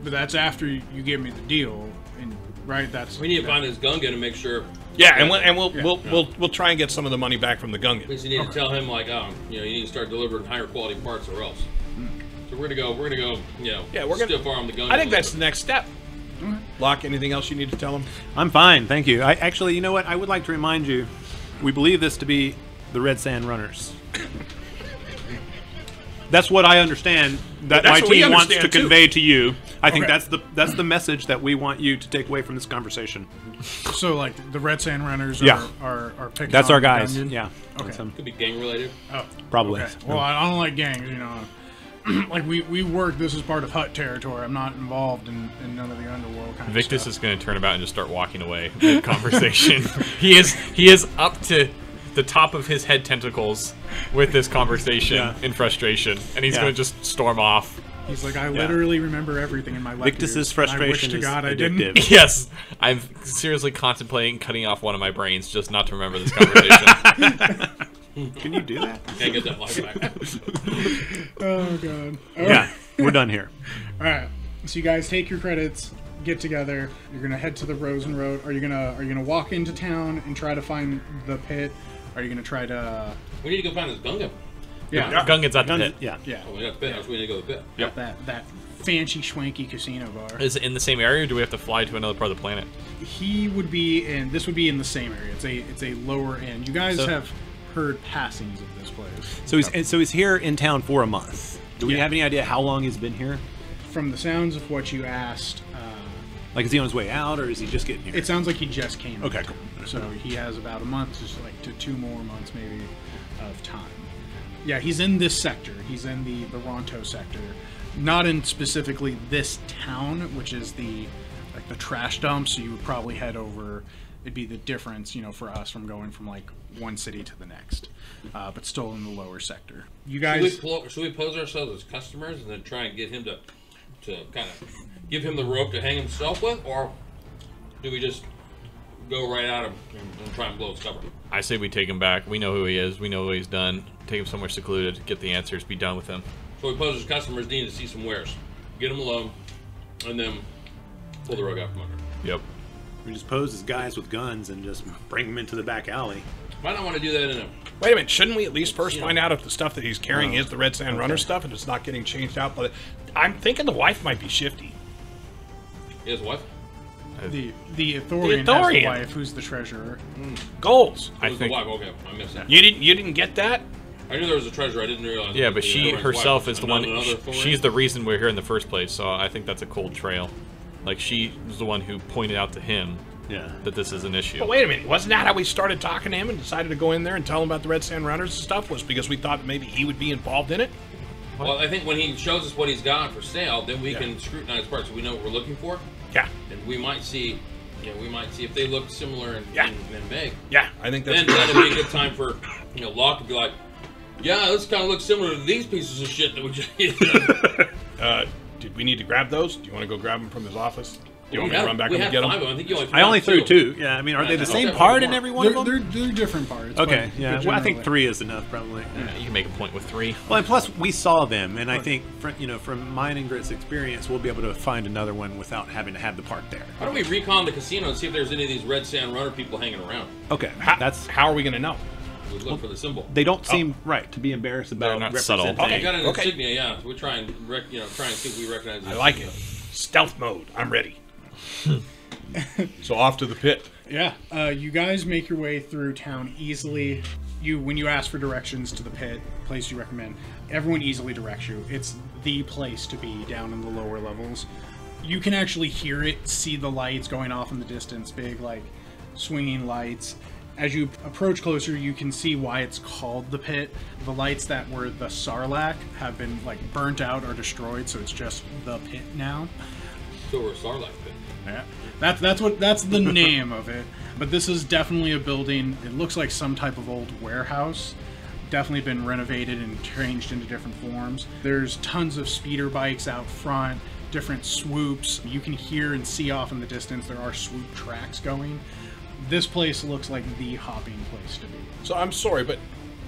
but that's after you give me the deal, and right? That's We need to find his Gungan and make sure. Yeah, and we'll try and get some of the money back from the Gungan. At least you need to tell him like, you need to start delivering higher quality parts or else. So we're gonna go. Yeah, we're gonna stiff arm the Gungan. I think that's the next step. Locke, anything else you need to tell him? I'm fine, thank you. I actually, you know what? I would like to remind you, we believe this to be the Red Sand Runners. That's what I understand that That's my what we team wants understand, to too. convey to you. I think Okay. that's the message that we want you to take away from this conversation. so like the Red Sand Runners Yeah. are picking. That's on our the guys. Gungan? Yeah. Okay. That's 'em. Could be gang related. Oh, Probably. okay. Well, I don't like gangs, you know. Like we work. This is part of Hut territory. I'm not involved in none of the underworld kind of Victus stuff. is going to turn about and just start walking away mid-conversation. he is up to the top of his head tentacles with this conversation Yeah. in frustration, and he's Yeah. going to just storm off. He's like, I literally remember everything in my left Victus's ears, frustration and I wish to God is I didn't. addictive. Yes, I'm seriously contemplating cutting off one of my brains just not to remember this conversation. Can you do that? Can't get that life back. Oh God. Yeah, we're done here. All right. So you guys take your credits, get together. You're gonna head to the Rosen Road. Are you gonna walk into town and try to find the pit? Are you gonna try to? We need to go find this Gungan. Yeah. Gungan's at the pit. Yeah. Yeah. Oh, we got the pit. So we need to go to the pit. That fancy schwanky casino bar. Is it in the same area, or do we have to fly to another part of the planet? He would be in. This would be in the same area. It's a lower end. You guys So- have heard passings of this place. So he's here in town for a month. Do we Yeah. have any idea how long he's been here? From the sounds of what you asked, Like, is he on his way out, or is he just getting here? it sounds like he just came. Okay, in. cool. So he has about a month, just like to 2 more months maybe of time. Yeah, he's in this sector. He's in the Ronto sector, not in specifically this town, which is the trash dump. So you would probably head over. It'd be the difference, for us from going from like one city to the next, but still in the lower sector. You guys, Should we pose ourselves as customers and then try and get him to kind of give him the rope to hang himself with, or do we just go right at him and try and blow his cover? I say we take him back. We know who he is. We know what he's done. Take him somewhere secluded. Get the answers. Be done with him. So we pose as customers, need to see some wares, get him alone, and then pull the rug out from under. Yep. We just pose as guys with guns and just bring him into the back alley. Might not want to do that in a. Wait a minute, shouldn't we at least first find out if the stuff that he's carrying is the Red Sand Runner stuff and it's not getting changed out? But I'm thinking the wife might be shifty. His wife. the Ithorian has the Ithorian. wife, who's the treasurer. Goals. I Who's think. the wife? Okay, I missed that. You didn't get that? I knew there was a treasure. I didn't realize. Yeah, it but was she Ithorian's herself wife. is the one. Another Ithorian? She's the reason we're here in the first place. So I think that's a cold trail. Like she was the one who pointed out to him Yeah. that this is an issue. But wait a minute, wasn't that how we started talking to him and decided to go in there and tell him about the Red Sand Runners and stuff? Was because we thought maybe he would be involved in it? Well, I think when he shows us what he's got for sale, then we can scrutinize parts so we know what we're looking for, Yeah. and we might see if they look similar and vague. Yeah, I think that's Then that'd be a good time for Locke to be like, yeah, this kind of looks similar to these pieces of shit that we just. Did we need to grab those? Do you want to go grab them from his office? you want me to run back we and had get 5 them? of them. I think you only I only threw two. 2. Yeah, I mean, are they the Okay, same one part in more. every one of them? They're different parts. Okay, but yeah. Well, I think generally- 3 is enough, probably. Yeah, you can make a point with 3. Well, and plus we saw them, and I think, from mine and Grit's experience, we'll be able to find another one without having to have the part there. Why don't we recon the casino and see if there's any of these red sand runner people hanging around? Okay, that's How are we going to know? We look for the symbol. they don't seem right to be embarrassed about. not subtle. representing- I got an Okay. insignia, yeah. So we try and try and see if we recognize it. I like it. Stealth mode. I'm ready. So off to the pit. Yeah, you guys make your way through town easily. When you ask for directions to the pit, place you recommend, everyone easily directs you. It's the place to be down in the lower levels. You can actually hear it, see the lights going off in the distance, big like swinging lights. As you approach closer, you can see why it's called the pit. The lights that were the Sarlacc have been like burnt out or destroyed, so it's just the pit now. So we're a Sarlacc pit. Yeah, that's the name of it. But this is definitely a building. It looks like some type of old warehouse. Definitely been renovated and changed into different forms. There's tons of speeder bikes out front, different swoops. You can hear and see off in the distance there are swoop tracks going. This place looks like the hopping place to be. So I'm sorry, but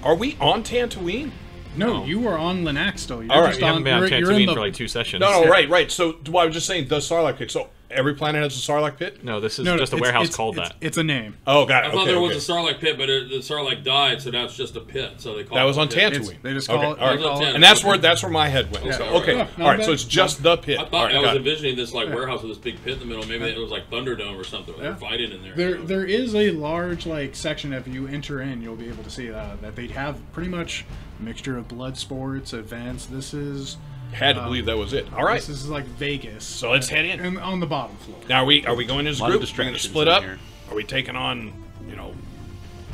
are we on Tatooine? No, you are on Linac still. You're All right, just We haven't been on you're in Tatooine the- for like 2 sessions. No, right. So I was just saying the Sarlacc pit. So every planet has a Sarlacc pit? No, this is No, just a it's- warehouse it's- called it's- that. It's a name. Oh, got it. I thought okay, there okay. was a Sarlacc pit, but the Sarlacc died, so now it's just a pit. So they call That it was a on pit. Tatooine. They just call Okay, it. all they right. call it- And that's where my head went. Yeah, So, all okay, right. all right. So it's just the pit. I thought All right, I was got it. envisioning this like warehouse with this big pit in the middle. Maybe it was like Thunderdome or something. They're fighting in there. There is a large like section. If you enter in, you'll be able to see that they have pretty much a mixture of blood sports, events. This is Had to believe that was it. All right. this is like Vegas. So let's head in. And on the bottom floor. Now are we going as a Lot of group? We're going to distractions split in up? here. Are we taking on,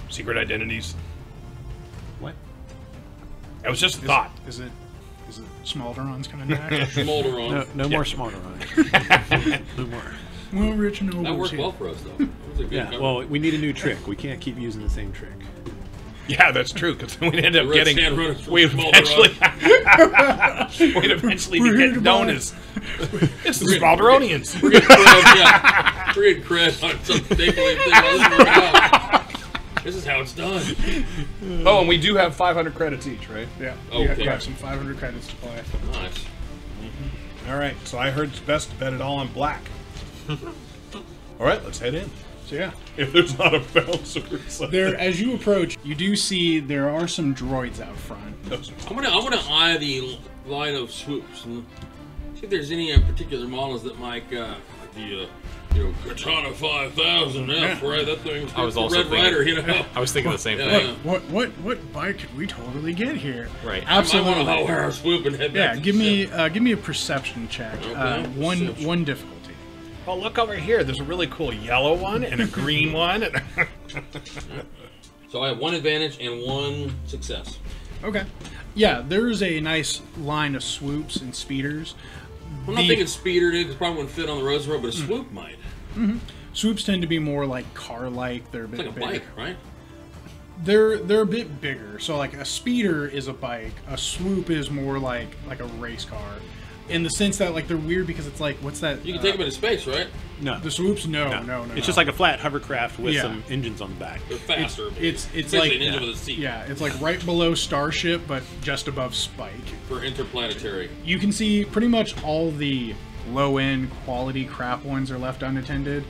secret identities? What? That was just a thought. Is it Smolderon's coming back? Smolder on. No more smarter on it. No more. Well, Rich and Noble. That worked well for us though. It was a good Yeah. cover. Well, we need a new trick. We can't keep using the same trick. Yeah, that's true, because we'd end up The red getting... sand runners from We'd Smolder eventually... we'd eventually be getting known as... It's the Smolderonians. We're getting cred, yeah. We're getting cred on some thankfully thing. Let's work it out. This is how it's done. Oh, and we do have 500 credits each, right? Yeah. Okay. You have some 500 credits to play. Nice. All right, so I heard it's best to bet it all on black. All right, let's head in. So yeah. If there's not a bouncer or something. There, as you approach, you do see there are some droids out front. I'm gonna eye the line of swoops and see if there's any particular models that might the Katana 5000 F, right? That thing's I was the also Red thinking- Rider, you know. I was thinking the same Yeah. thing. What bike could we totally get here? Right. Absolutely. I want to wear our swoop and head Yeah, back. give me a perception check. Okay, perception. One difficulty. Oh, look over here. There's a really cool yellow one and a green one. So I have 1 advantage and 1 success. Okay. Yeah, there's a nice line of swoops and speeders. I'm not thinking speeder, dude, because probably wouldn't fit on the roads road, but a swoop might. Swoops tend to be more like car-like. They're a bit It's like a bigger. bike, right? They're a bit bigger. So like a speeder is a bike. A swoop is more like a race car, in the sense that like they're weird because it's like what's that? You can take them into space, right? No. The swoops? No. It's just like a flat hovercraft with Yeah. some engines on the back. They're faster. It's Basically like an engine with a seat yeah, it's like right below Starship, but just above Spike. for interplanetary. You can see pretty much all the low-end quality crap ones are left unattended.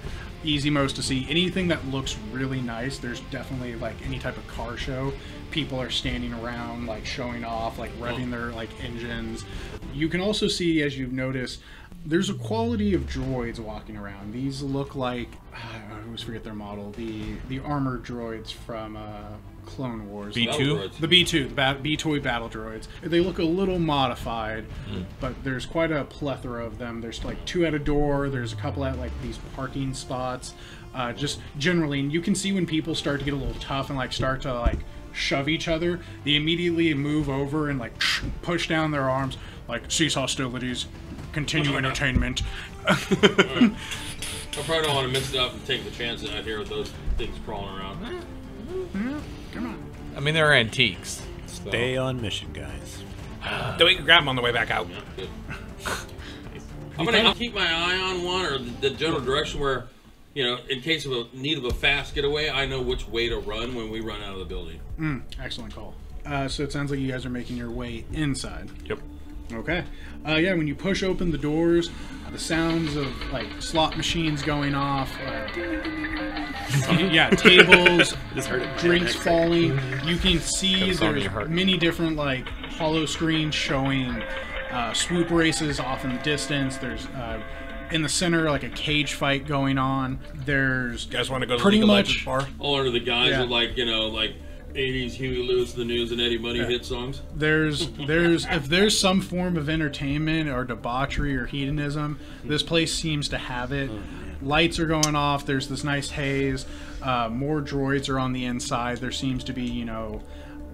Easy most to see. Anything that looks really nice, there's definitely like any type of car show. People are standing around like showing off, like revving their like engines. You can also see, as you've noticed, there's a quality of droids walking around. These look like I always forget their model. The armored droids from Clone Wars. B2? The B2, the B-Toy battle droids. They look a little modified, but there's quite a plethora of them. There's like 2 at a door. There's a couple at like these parking spots. Just generally, and you can see when people start to get a little tough and like start to like shove each other, they immediately move over and like push down their arms, like cease hostilities, continue entertainment. I probably don't want to mix it up and take the chances out here with those things crawling around. Come on. I mean, they're antiques. Stay on mission, guys. Then we can grab them on the way back out. Yeah, good. I'll keep my eye on one or the general direction where, you know, in case of a need of a fast getaway, I know which way to run when we run out of the building. Excellent call. So it sounds like you guys are making your way inside. Yep. Okay. Yeah, when you push open the doors, the sounds of like slot machines going off, yeah, tables, drinks falling. You can see there's many different like hollow screens showing swoop races off in the distance. There's in the center like a cage fight going on. There's You guys want to go to pretty the much bar? All under the guise of like, you know, like 80s Huey Lewis, the News, and Eddie Money hit songs. There's if there's some form of entertainment or debauchery or hedonism, this place seems to have it. Lights are going off. There's this nice haze. More droids are on the inside. There seems to be, you know,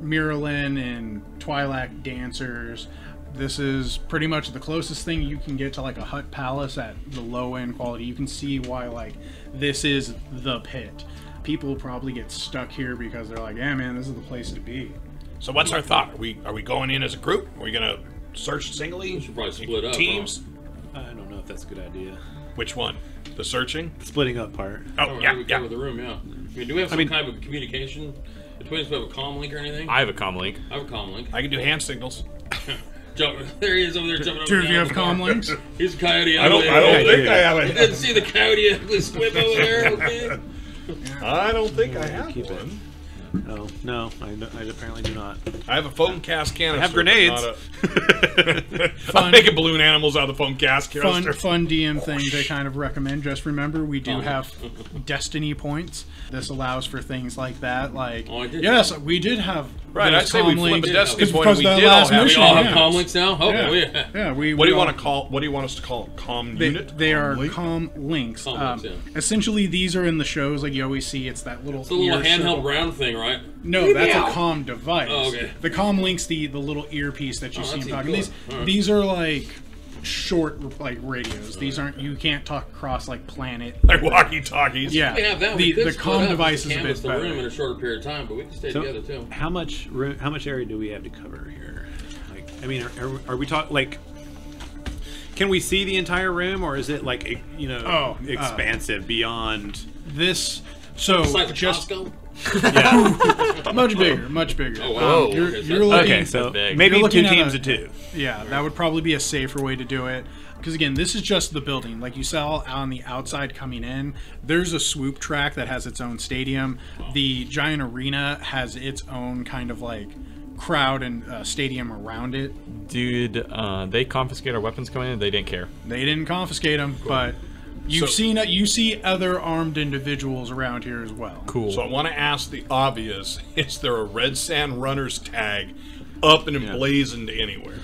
Miralyn and Twi'lek dancers. This is pretty much the closest thing you can get to like a Hutt Palace at the low end quality. You can see why like this is the pit. People probably get stuck here because they're like, yeah, man, this is the place to be. So what's our thought? Are we going in as a group? Are we gonna search singly? We should probably split up. Teams? I don't know if that's a good idea. Which one? The searching? The splitting up part. Oh, yeah. With the room, yeah. I mean, do we have some kind of communication between us? Do we have a comm link or anything? I have a comm link. I have a comm link. I can do hand signals. There he is over there jumping up. Two of you have comm links? He's a coyote. I don't think I have You didn't see the coyote ugly squib over there, okay? I don't think I have Keep it. one. No, I apparently do not. I have a foam cast canister. I have grenades. I'm making balloon animals out of the foam cast canister. Fun DM thing to kind of recommend. Just remember, we do have destiny points. This allows for things like that. Like, yes, we did have. Right, I say we flip a destiny point. Because We the did all last have. We mission, all have yeah. comm links now? Oh, Yeah. Yeah, What do you want to call? What do you want us to call? Comm unit? They are Comm link? comm links. Comm links, yeah. Essentially, these are in the shows. Like you always see, it's that little. It's a little ear handheld circle. round thing, right? No, that's a comm device. Oh, okay. The comm links, the little earpiece that you see that's him talking. even These cooler. All right. these are like short like radios. These aren't. You can't talk across like planet. Like walkie talkies. Yeah, We have that. the We could split comm up device and is a canvas bit the room in better. a shorter period of time, but we can stay So, together too. how much area do we have to cover here? Like, I mean, are we talking like? Can we see the entire room, or is it like expansive beyond? This so It's like just Costco. much bigger. Oh, wow. You're Okay, looking. Okay, so big. maybe You're two looking at teams a- of two. Yeah, that would probably be a safer way to do it. Because again, this is just the building. Like you saw on the outside coming in, there's a swoop track that has its own stadium. The giant arena has its own kind of like crowd and stadium around it. Dude, they confiscate our weapons coming in. They didn't care. They didn't confiscate them, but you see other armed individuals around here as well. Cool. So I want to ask the obvious: is there a Red Sand Runners tag up and emblazoned anywhere?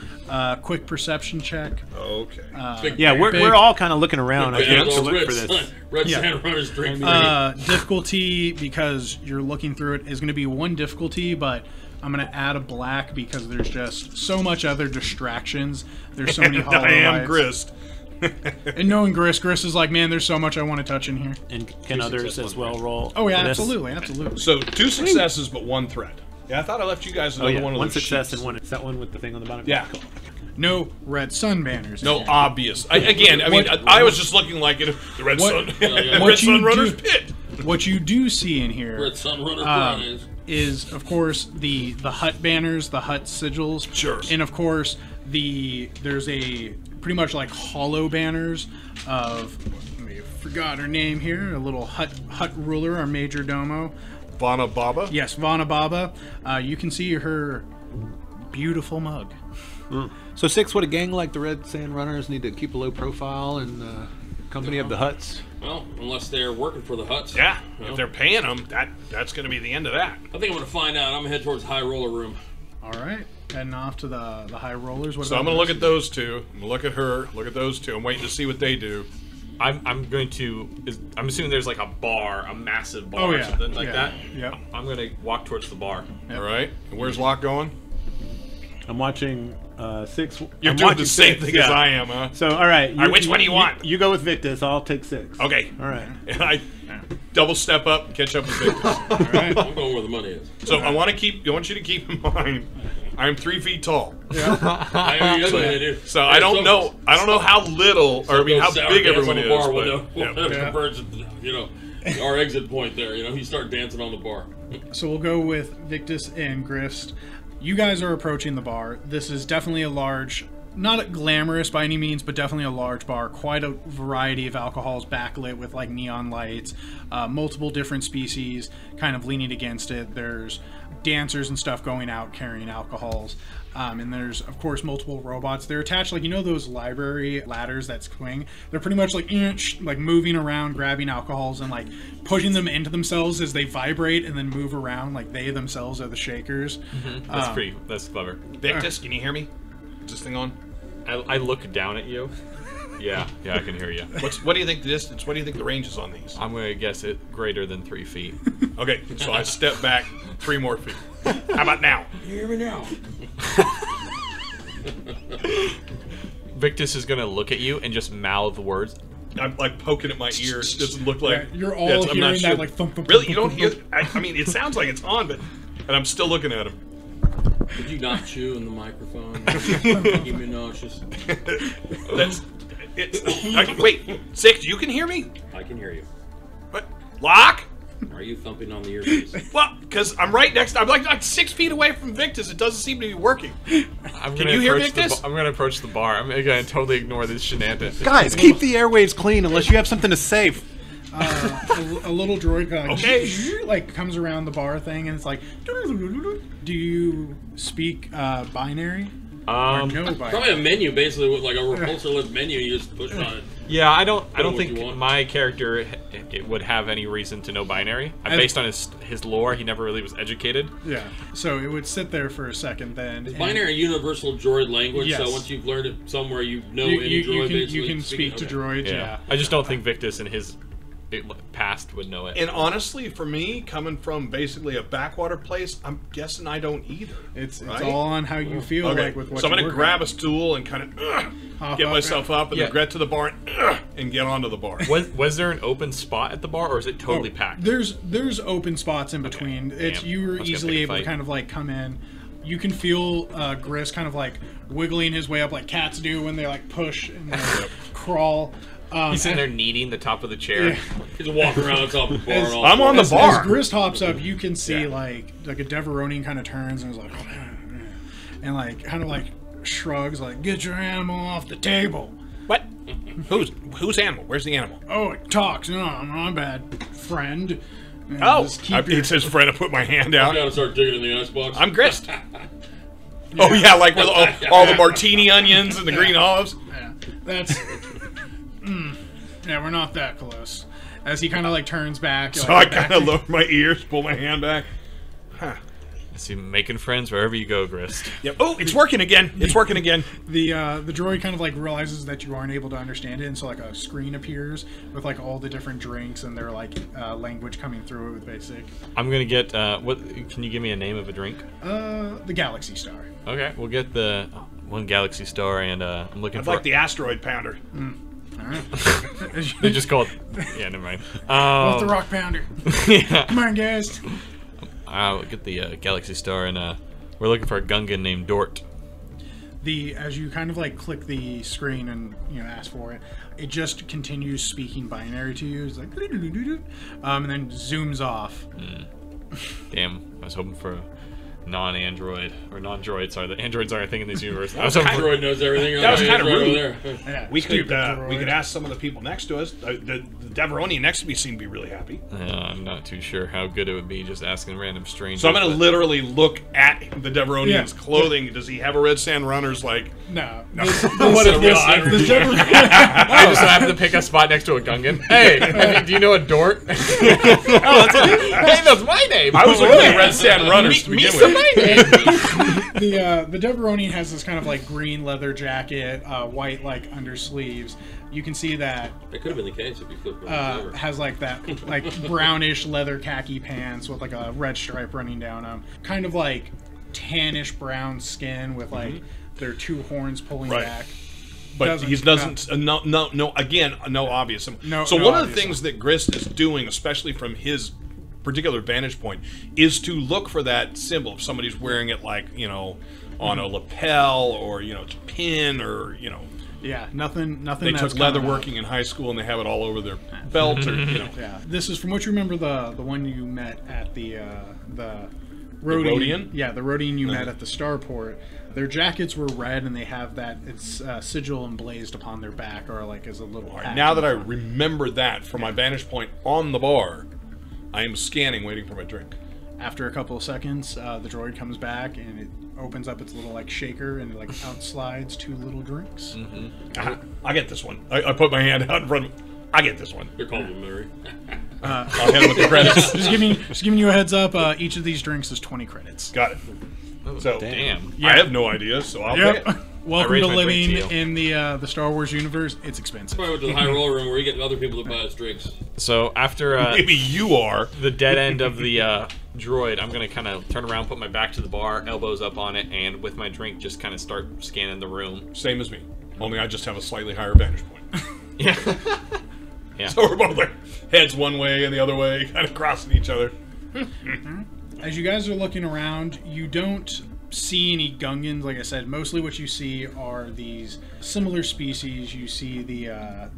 Quick perception check. Okay. Yeah, we're all kind of looking around. I Big think, to old look Red for this. Sun- Red Yeah. Sand Runners drink free. Difficulty, because you're looking through it, is going to be 1 difficulty, but I'm going to add a black because there's just so much other distractions. There's so many hollow I am lights. grist. And knowing Gris is like, man, there's so much I want to touch in here. And can others as well roll? Oh yeah, for this? absolutely. So 2 successes, but 1 threat. Yeah, I thought I left you guys Oh another yeah, one of one those success sheets. and one. Is that one with the thing on the bottom? Yeah. Cool. No red sun banners. in No, here. obvious. I was just looking like it. The Red What- Sun. yeah. What Red Sun you Runners do- pit. What you do see in here Red Sun Runner Fridays. is, of course, the Hutt banners, the Hutt sigils. Sure. And of course, there's a pretty much like hollow banners of, I forgot her name here, a little Hutt ruler, our major domo. Vana Baba. Yes, Vana Baba. You can see her beautiful mug. So, Six, would a gang like the Red Sand Runners need to keep a low profile in the company of the Hutts? Well, unless they're working for the Hutts. Yeah, You know? if they're paying them, that's going to be the end of that. I think I'm going to find out. I'm going to head towards the high roller room. All right, heading off to the high rollers. What So about I'm going to look this? at those 2. I'm going to look at her. Look at those 2. I'm waiting to see what they do. I'm going to. I'm assuming there's like a bar, a massive bar, Oh, or yeah. something like Yeah. that. Yep. I'm going to walk towards the bar. All right. And where's Locke going? I'm watching Six. You're I'm doing watching the same Six, thing yeah. as I am, huh? So, all right. Which one do you want? You go with Victus. I'll take Six. Okay. All right. And I double step up and catch up with Victor. All right. I'm going where the money is. So I want you to keep in mind I'm 3 feet tall. So I don't know. I don't know how little, or I mean, how big everyone is. Our exit point there. You start dancing on the bar. So we'll go with Victus and Grist. You guys are approaching the bar. This is definitely a large, not glamorous by any means, but definitely a large bar. Quite a variety of alcohols backlit with like neon lights, multiple different species kind of leaning against it. There's dancers and stuff going out carrying alcohols. And there's, of course, multiple robots. They're attached, like, those library ladders that swing? They're pretty much like moving around, grabbing alcohols and like pushing them into themselves as they vibrate and then move around. Like they themselves are the shakers. That's clever. Victus, can you hear me? Is this thing on? I look down at you. Yeah, I can hear you. What do you think the distance? What do you think the range is on these? I'm going to guess it greater than 3 feet. Okay, so I step back 3 more feet. How about now? Hear me now. Victus is going to look at you and just mouth words. I'm like poking at my ear. It doesn't look like... Yeah, you're all hearing that like thump, thump, really? thump, You don't thump, hear... I mean, it sounds like it's on, but... And I'm still looking at him. Did you not chew in the microphone? Keep me nauseous. Wait, Six, you can hear me? I can hear you. What? Locke? Are you thumping on the earpiece? Well, because I'm right next... I'm like 6 feet away from Victus. It doesn't seem to be working. Can you hear Victus? I'm going to approach the bar. I'm going to totally ignore this shenanigans. Guys, keep the airwaves clean unless you have something to say. a little droid okay. Comes around the bar thing and it's like, do you speak binary? Or no binary? Probably a menu basically with like a repulsor-less menu. You just push on it. Yeah, I don't think my character would have any reason to know binary. Based on his lore, he never really was educated. Yeah, so it would sit there for a second then. Is binary a universal droid language? Yes. So once you've learned it somewhere, you know any droid you can speak to droids. Yeah. I just don't think Victus and his past would know it. And honestly, for me, coming from basically a backwater place, I'm guessing I don't either. It's all on how you feel like with what so I'm going to grab a stool and kind of get myself up and then get to the bar and get onto the bar. Was there an open spot at the bar, or is it totally packed? There's open spots in between. You were easily able to kind of like come in. You can feel Grist kind of like wiggling his way up like cats do when they like push and crawl. He's sitting there kneading the top of the chair. Yeah. He's walking around on top of the bar. I'm on the bar. As Grist hops up, you can see like a Deveronian kind of turns and is like, and like kind of like shrugs like, "Get your animal off the table." What? Whose animal? Where's the animal? Oh, it talks. No, my bad, friend. And it says friend. I put my hand out. You gotta start digging in the icebox. I'm Grist. Oh yeah, like with all the martini onions and the green olives. Yeah, that's. Yeah, we're not that close. As he kind of like turns back. So I kind of lower my ears, pull my hand back. Huh. I see making friends wherever you go, Grist. Yep. Oh, it's working again. It's working again. The droid kind of like realizes that you aren't able to understand it, and so like a screen appears with like all the different drinks and their like language coming through it with basic. I'm gonna get what? Can you give me a name of a drink? The Galaxy Star. Okay, we'll get the one Galaxy Star, and I'm looking for like the asteroid pounder. All right. They just call it. Yeah, never mind. What's the rock pounder? Yeah. Come on, guys. We'll get the Galaxy Star, and we're looking for a Gungan named Dort. As you kind of like click the screen and ask for it, it just continues speaking binary to you. It's like and then zooms off. Damn, I was hoping for a non-android or non-droid. Sorry, the androids aren't a thing in this universe. Android knows everything. That was kind of rude. There. Yeah, we could ask some of the people next to us. The Deveronian next to me seemed to be really happy. I'm not too sure how good it would be just asking random strangers. So I'm going to literally look at the Deveronian's clothing. Does he have a Red Sand Runner's like? No. What if this? I just happen to pick a spot next to a Gungan. Hey, do you know a Dort? Hey, that's my name. I was looking at Red Sand Runners to begin with. The Deveronian has this kind of like green leather jacket, white like undersleeves. You can see that it could have been the case if you flipped it over. Has like that like brownish leather khaki pants with like a red stripe running down them. Kind of like tannish brown skin with like their two horns pulling back. But he doesn't. No obvious. So one of the things that Grist is doing, especially from his particular vantage point is to look for that symbol. If somebody's wearing it, like, you know, on a lapel, or, you know, it's a pin, or, you know. Yeah, nothing. They took leatherworking in high school and they have it all over their belt, or, you know. Yeah, this is from what you remember, the one you met at the Rhodian? Yeah, the Rhodian you met at the starport. Their jackets were red, and they have that sigil emblazed upon their back, or like as a little. All right, now that I remember that from my vantage point on the bar, I am scanning, waiting for my drink. After a couple of seconds, the droid comes back and it opens up its little like shaker, and it like outslides 2 little drinks. I get this one. I put my hand out in front of I get this one. They're called Murray. I'll hit him with the credits. Just giving you a heads up. Each of these drinks is 20 credits. Got it. Oh, So damn. I have no idea, so I'll pay it. Welcome raise to my drink living to you. in the Star Wars universe. It's expensive. I went to the high roller room where you get other people to buy us drinks. So after Maybe you are. the dead end of the droid, I'm gonna kind of turn around, put my back to the bar, elbows up on it, and with my drink, just kind of start scanning the room. Same as me. Only I just have a slightly higher vantage point. Yeah. Yeah. So we're both like heads one way and the other way, kind of crossing each other. As you guys are looking around, you don't see any Gungans. Like I said, mostly what you see are these similar species. You see the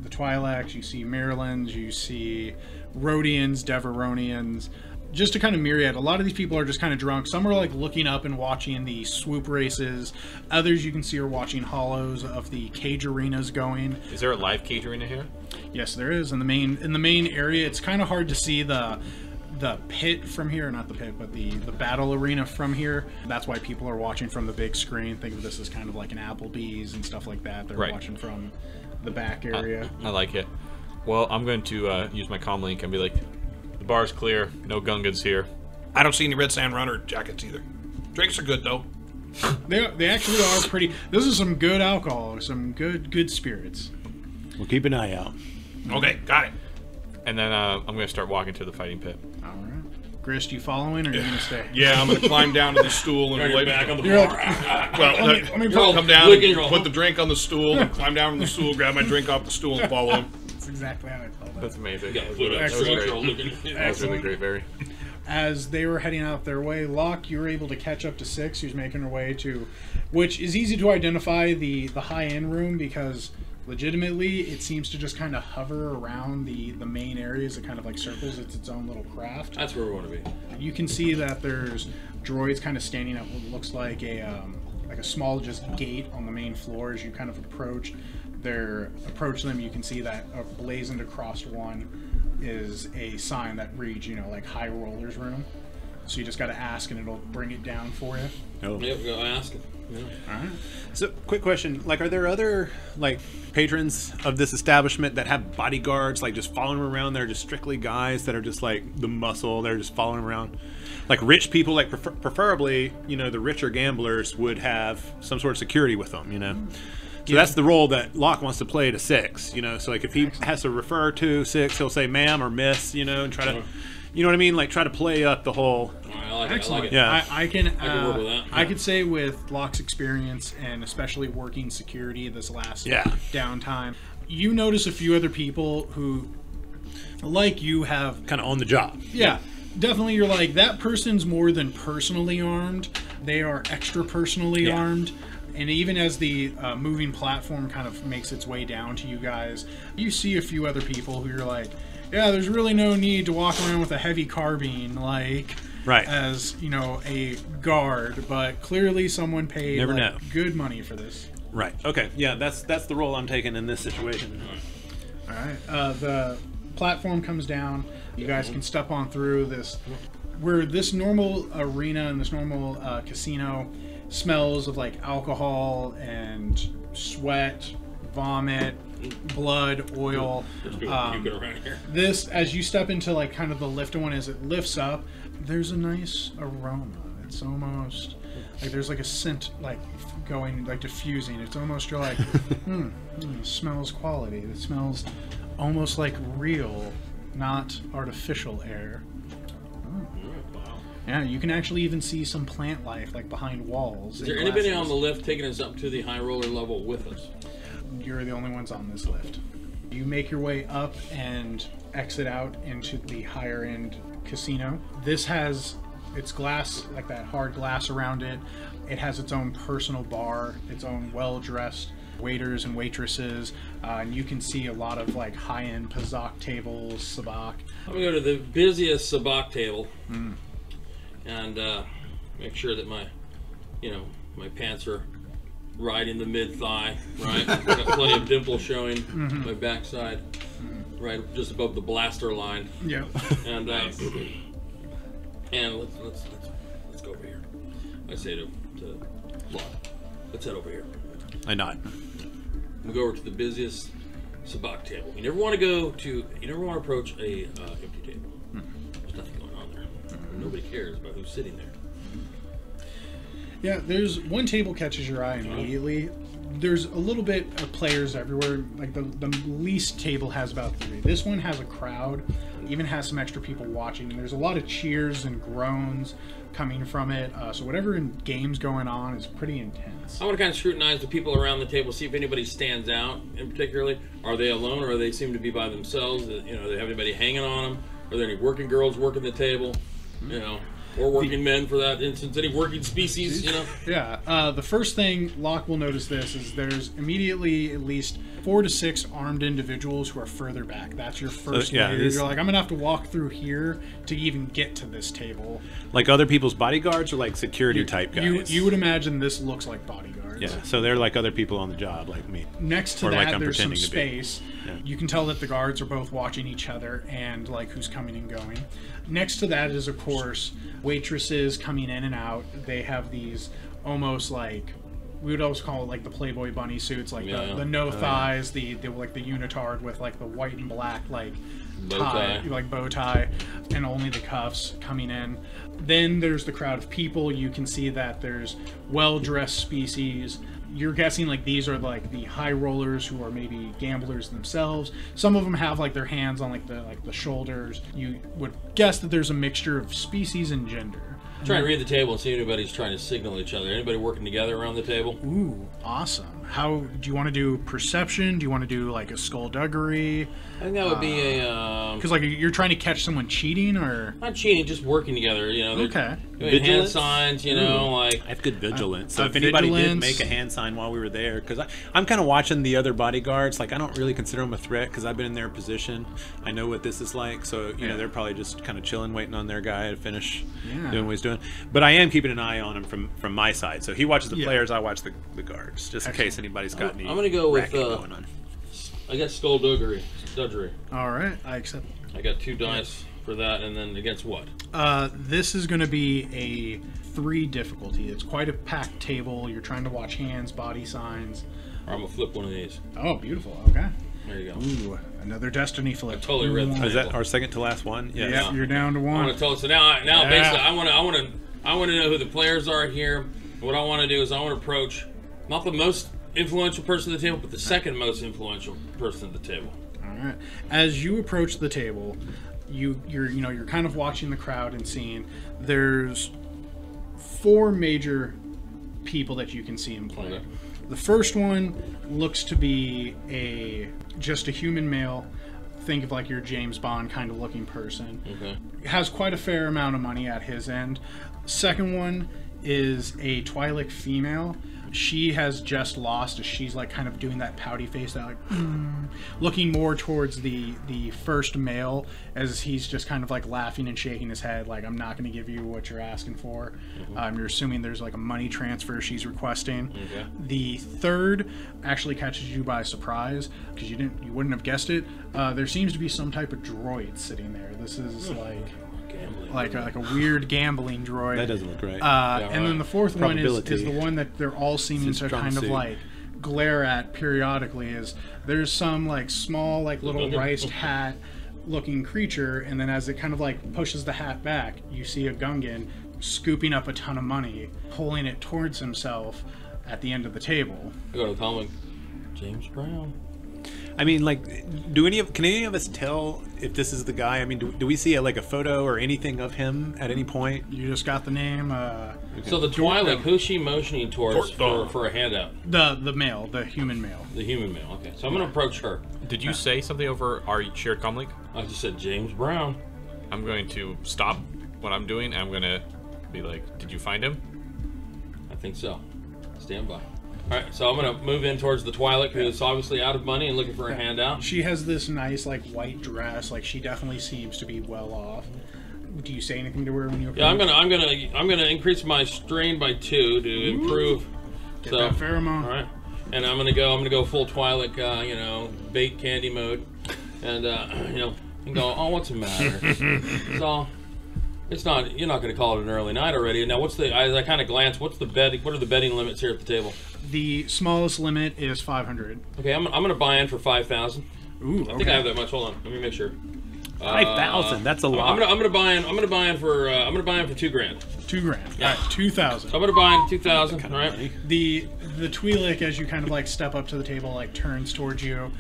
Twi'leks, you see Marylands, you see Rhodians, Deveronians, just a kind of myriad. A lot of these people are just kind of drunk. Some are like looking up and watching the swoop races. Others you can see are watching hollows of the cage arenas going. Is there a live cage arena here? Yes, there is in the main area. It's kind of hard to see the pit from here, not the pit, but the battle arena from here. That's why people are watching from the big screen. Think of this as kind of like an Applebee's and stuff like that. They're watching from the back area. I like it. Well, I'm going to use my comm link and be like, the bar's clear, no Gungans here. I don't see any Red Sand Runner jackets either. Drinks are good though. They actually are pretty. This is some good alcohol, some good spirits. We'll keep an eye out. Okay, got it. And then I'm going to start walking to the fighting pit. All right, Grist, you following, or are you gonna stay? Yeah, I'm gonna climb down to the stool and Turn your back on the You're bar. well, let me come down, licking your and put the drink on the stool, and climb down from the stool, grab my drink off the stool, and follow him. That's exactly how I felt it. That's amazing. Yeah, That was flip really- it. that was great. Control looking. That was really great, Barry. As they were heading out their way, Locke, you were able to catch up to Six, who's making her way to, which is easy to identify, the high-end room, because legitimately it seems to just kind of hover around the main areas. It kind of like circles. It's its own little craft. That's where we want to be. You can see that there's droids kind of standing at what looks like a small just gate on the main floor. As you kind of approach them, you can see that blazoned across one is a sign that reads, like High Roller's room. So you just got to ask, and it'll bring it down for you. Oh. Yep, go ask him. Yeah. All right. So, quick question: like, are there other patrons of this establishment that have bodyguards, just following them around? They're just strictly guys that are just the muscle. They're just following around, like rich people. Preferably, the richer gamblers would have some sort of security with them. So that's the role that Locke wants to play to Six. So if he has to refer to Six, he'll say "ma'am" or "miss," and try to. You know what I mean? Try to play up the whole. I like Excellent. it. Yeah. I can work with that. I could say with Locke's experience, and especially working security this last downtime, you notice a few other people who, like you, have kind of on the job. Yeah, definitely. You're like, that person's more than personally armed. They are extra personally armed. And even as the moving platform kind of makes its way down to you guys, you see a few other people who you're like, yeah, there's really no need to walk around with a heavy carbine, as, a guard. But clearly someone paid good money for this. Right. Okay. Yeah, that's the role I'm taking in this situation. All right. The platform comes down. You guys can step on through this, where this normal arena and this normal casino smells of alcohol and sweat, vomit, blood, oil. This, as you step into kind of the lifted one, as it lifts up, there's a nice aroma. It's almost there's a scent going diffusing. It's almost you're like, it smells quality. It smells almost like real, not artificial air. Yeah, you can actually even see some plant life behind walls. Is there anybody on the lift taking us up to the high roller level with us? You're the only ones on this lift. You make your way up and exit out into the higher end casino. This has its glass, like that hard glass around it. It has its own personal bar, its own well-dressed waiters and waitresses, and you can see a lot of like high-end pazak tables, sabak. I'm gonna go to the busiest sabak table and make sure that my pants are right in the mid-thigh, right? I've got plenty of dimple showing my backside, right just above the blaster line. Yeah. And and let's go over here. I say to Locke, let's head over here. I nod. We go over to the busiest sabak table. You never want to approach a empty table. There's nothing going on there. Nobody cares about who's sitting there. Yeah, there's one table catches your eye immediately. There's a little bit of players everywhere. Like the least table has about 3. This one has a crowd, even has some extra people watching. And there's a lot of cheers and groans coming from it. So whatever game's going on is pretty intense. I want to kind of scrutinize the people around the table, see if anybody stands out. In particularly, are they alone, or they seem to be by themselves? Do they have anybody hanging on them? Are there any working girls working the table? Or working men for that instance, any working species, Yeah, the first thing Locke will notice this is there's immediately at least 4 to 6 armed individuals who are further back. That's your first layer. You're like, I'm gonna have to walk through here to even get to this table. Like other people's bodyguards or like security type guys? You would imagine this looks like bodyguards. Yeah, so they're like other people on the job, like me. Next to or that, like I'm there's some pretending to be. space. Yeah. You can tell that the guards are both watching each other and like who's coming and going. Next to that is, of course, waitresses coming in and out. They have these almost like, we would always call it like the Playboy bunny suits, like the no thighs, the like the unitard with like the white and black like bow tie, and only the cuffs coming in. Then there's the crowd of people. You can see that there's well-dressed species. You're guessing like these are like the high rollers who are maybe gamblers themselves. Some of them have like their hands on like the shoulders. You would guess that there's a mixture of species and gender. Trying to read the table and see if anybody's trying to signal each other. Anybody working together around the table? Ooh, awesome. How do you want to do perception? Do you want to do like a skullduggery? I think that would be a because like you're trying to catch someone cheating, or not cheating, just working together. Okay. Doing hand signs. Like I have good vigilance. So if anybody did make a hand sign while we were there, because I'm kind of watching the other bodyguards. Like I don't really consider them a threat because I've been in their position. I know what this is like. So you know they're probably just kind of chilling, waiting on their guy to finish doing what he's doing. But I am keeping an eye on him from my side. So he watches the players, I watch the guards, just in case anybody's got any. I'm gonna go with going on. I got skullduggery. All right, I accept. I got 2 dice for that, and then against what? This is going to be a 3 difficulty. It's quite a packed table. You're trying to watch hands, body signs. I'm gonna flip one of these. Oh, beautiful. Okay. There you go. Ooh, another destiny flip. I totally read the Is that our second to last one? Yeah. Yep, you're down to 1. I want to tell us. So now basically, I want to know who the players are here. What I want to do is I want to approach not the most influential person at the table, but the second most influential person at the table. All right. As you approach the table, you're kind of watching the crowd and seeing there's 4 major people that you can see in play. Okay. The first one looks to be just a human male. Think of like your James Bond kind of looking person. Okay. Has quite a fair amount of money at his end. Second one is a Twi'lek female. She has just lost as she's like kind of doing that pouty face, that like looking more towards the first male as he's just kind of like laughing and shaking his head like, I'm not going to give you what you're asking for. You're assuming there's like a money transfer she's requesting. Okay. The third actually catches you by surprise because you wouldn't have guessed it. There seems to be some type of droid sitting there. This is like a weird gambling droid. That doesn't look right. And then the fourth one is the one that they're all seeming to kind of like glare at periodically. Is there's some like small like little riced hat looking creature, and then as it kind of like pushes the hat back, you see a Gungan scooping up a ton of money, pulling it towards himself at the end of the table. I go to the comic. James Brown. I mean, like, can any of us tell if this is the guy? I mean, do we see a photo or anything of him at any point? You just got the name. So the Twi'lek, who's she motioning towards for a handout? The male, the human male. The human male. Okay, so I'm gonna approach her. Did you say something over our shared comlink? I just said James Brown. I'm going to stop what I'm doing. And I'm going to be like, did you find him? I think so. Stand by. All right, so I'm gonna move in towards the Twilight, who's obviously out of money and looking for a handout. She has this nice like white dress. Like she definitely seems to be well off. Do you say anything to her when you approach? Yeah, I'm gonna increase my strain by 2 to improve. Get that pheromone. All right, and I'm gonna go full Twilight, bait candy mode, and and go. Oh, what's the matter? So. It's not. You're not going to call it an early night already. Now, what's the? I kind of glance. What's the betting? What are the betting limits here at the table? The smallest limit is 500. Okay, I'm going to buy in for 5,000. Ooh, I think I have that much. Hold on, let me make sure. 5,000. That's a lot. I'm gonna buy in for $2,000. $2,000. Yeah. All right, 2,000. So I'm gonna buy in 2,000. All right. The Twi'lek, as you kind of like step up to the table, like turns towards you.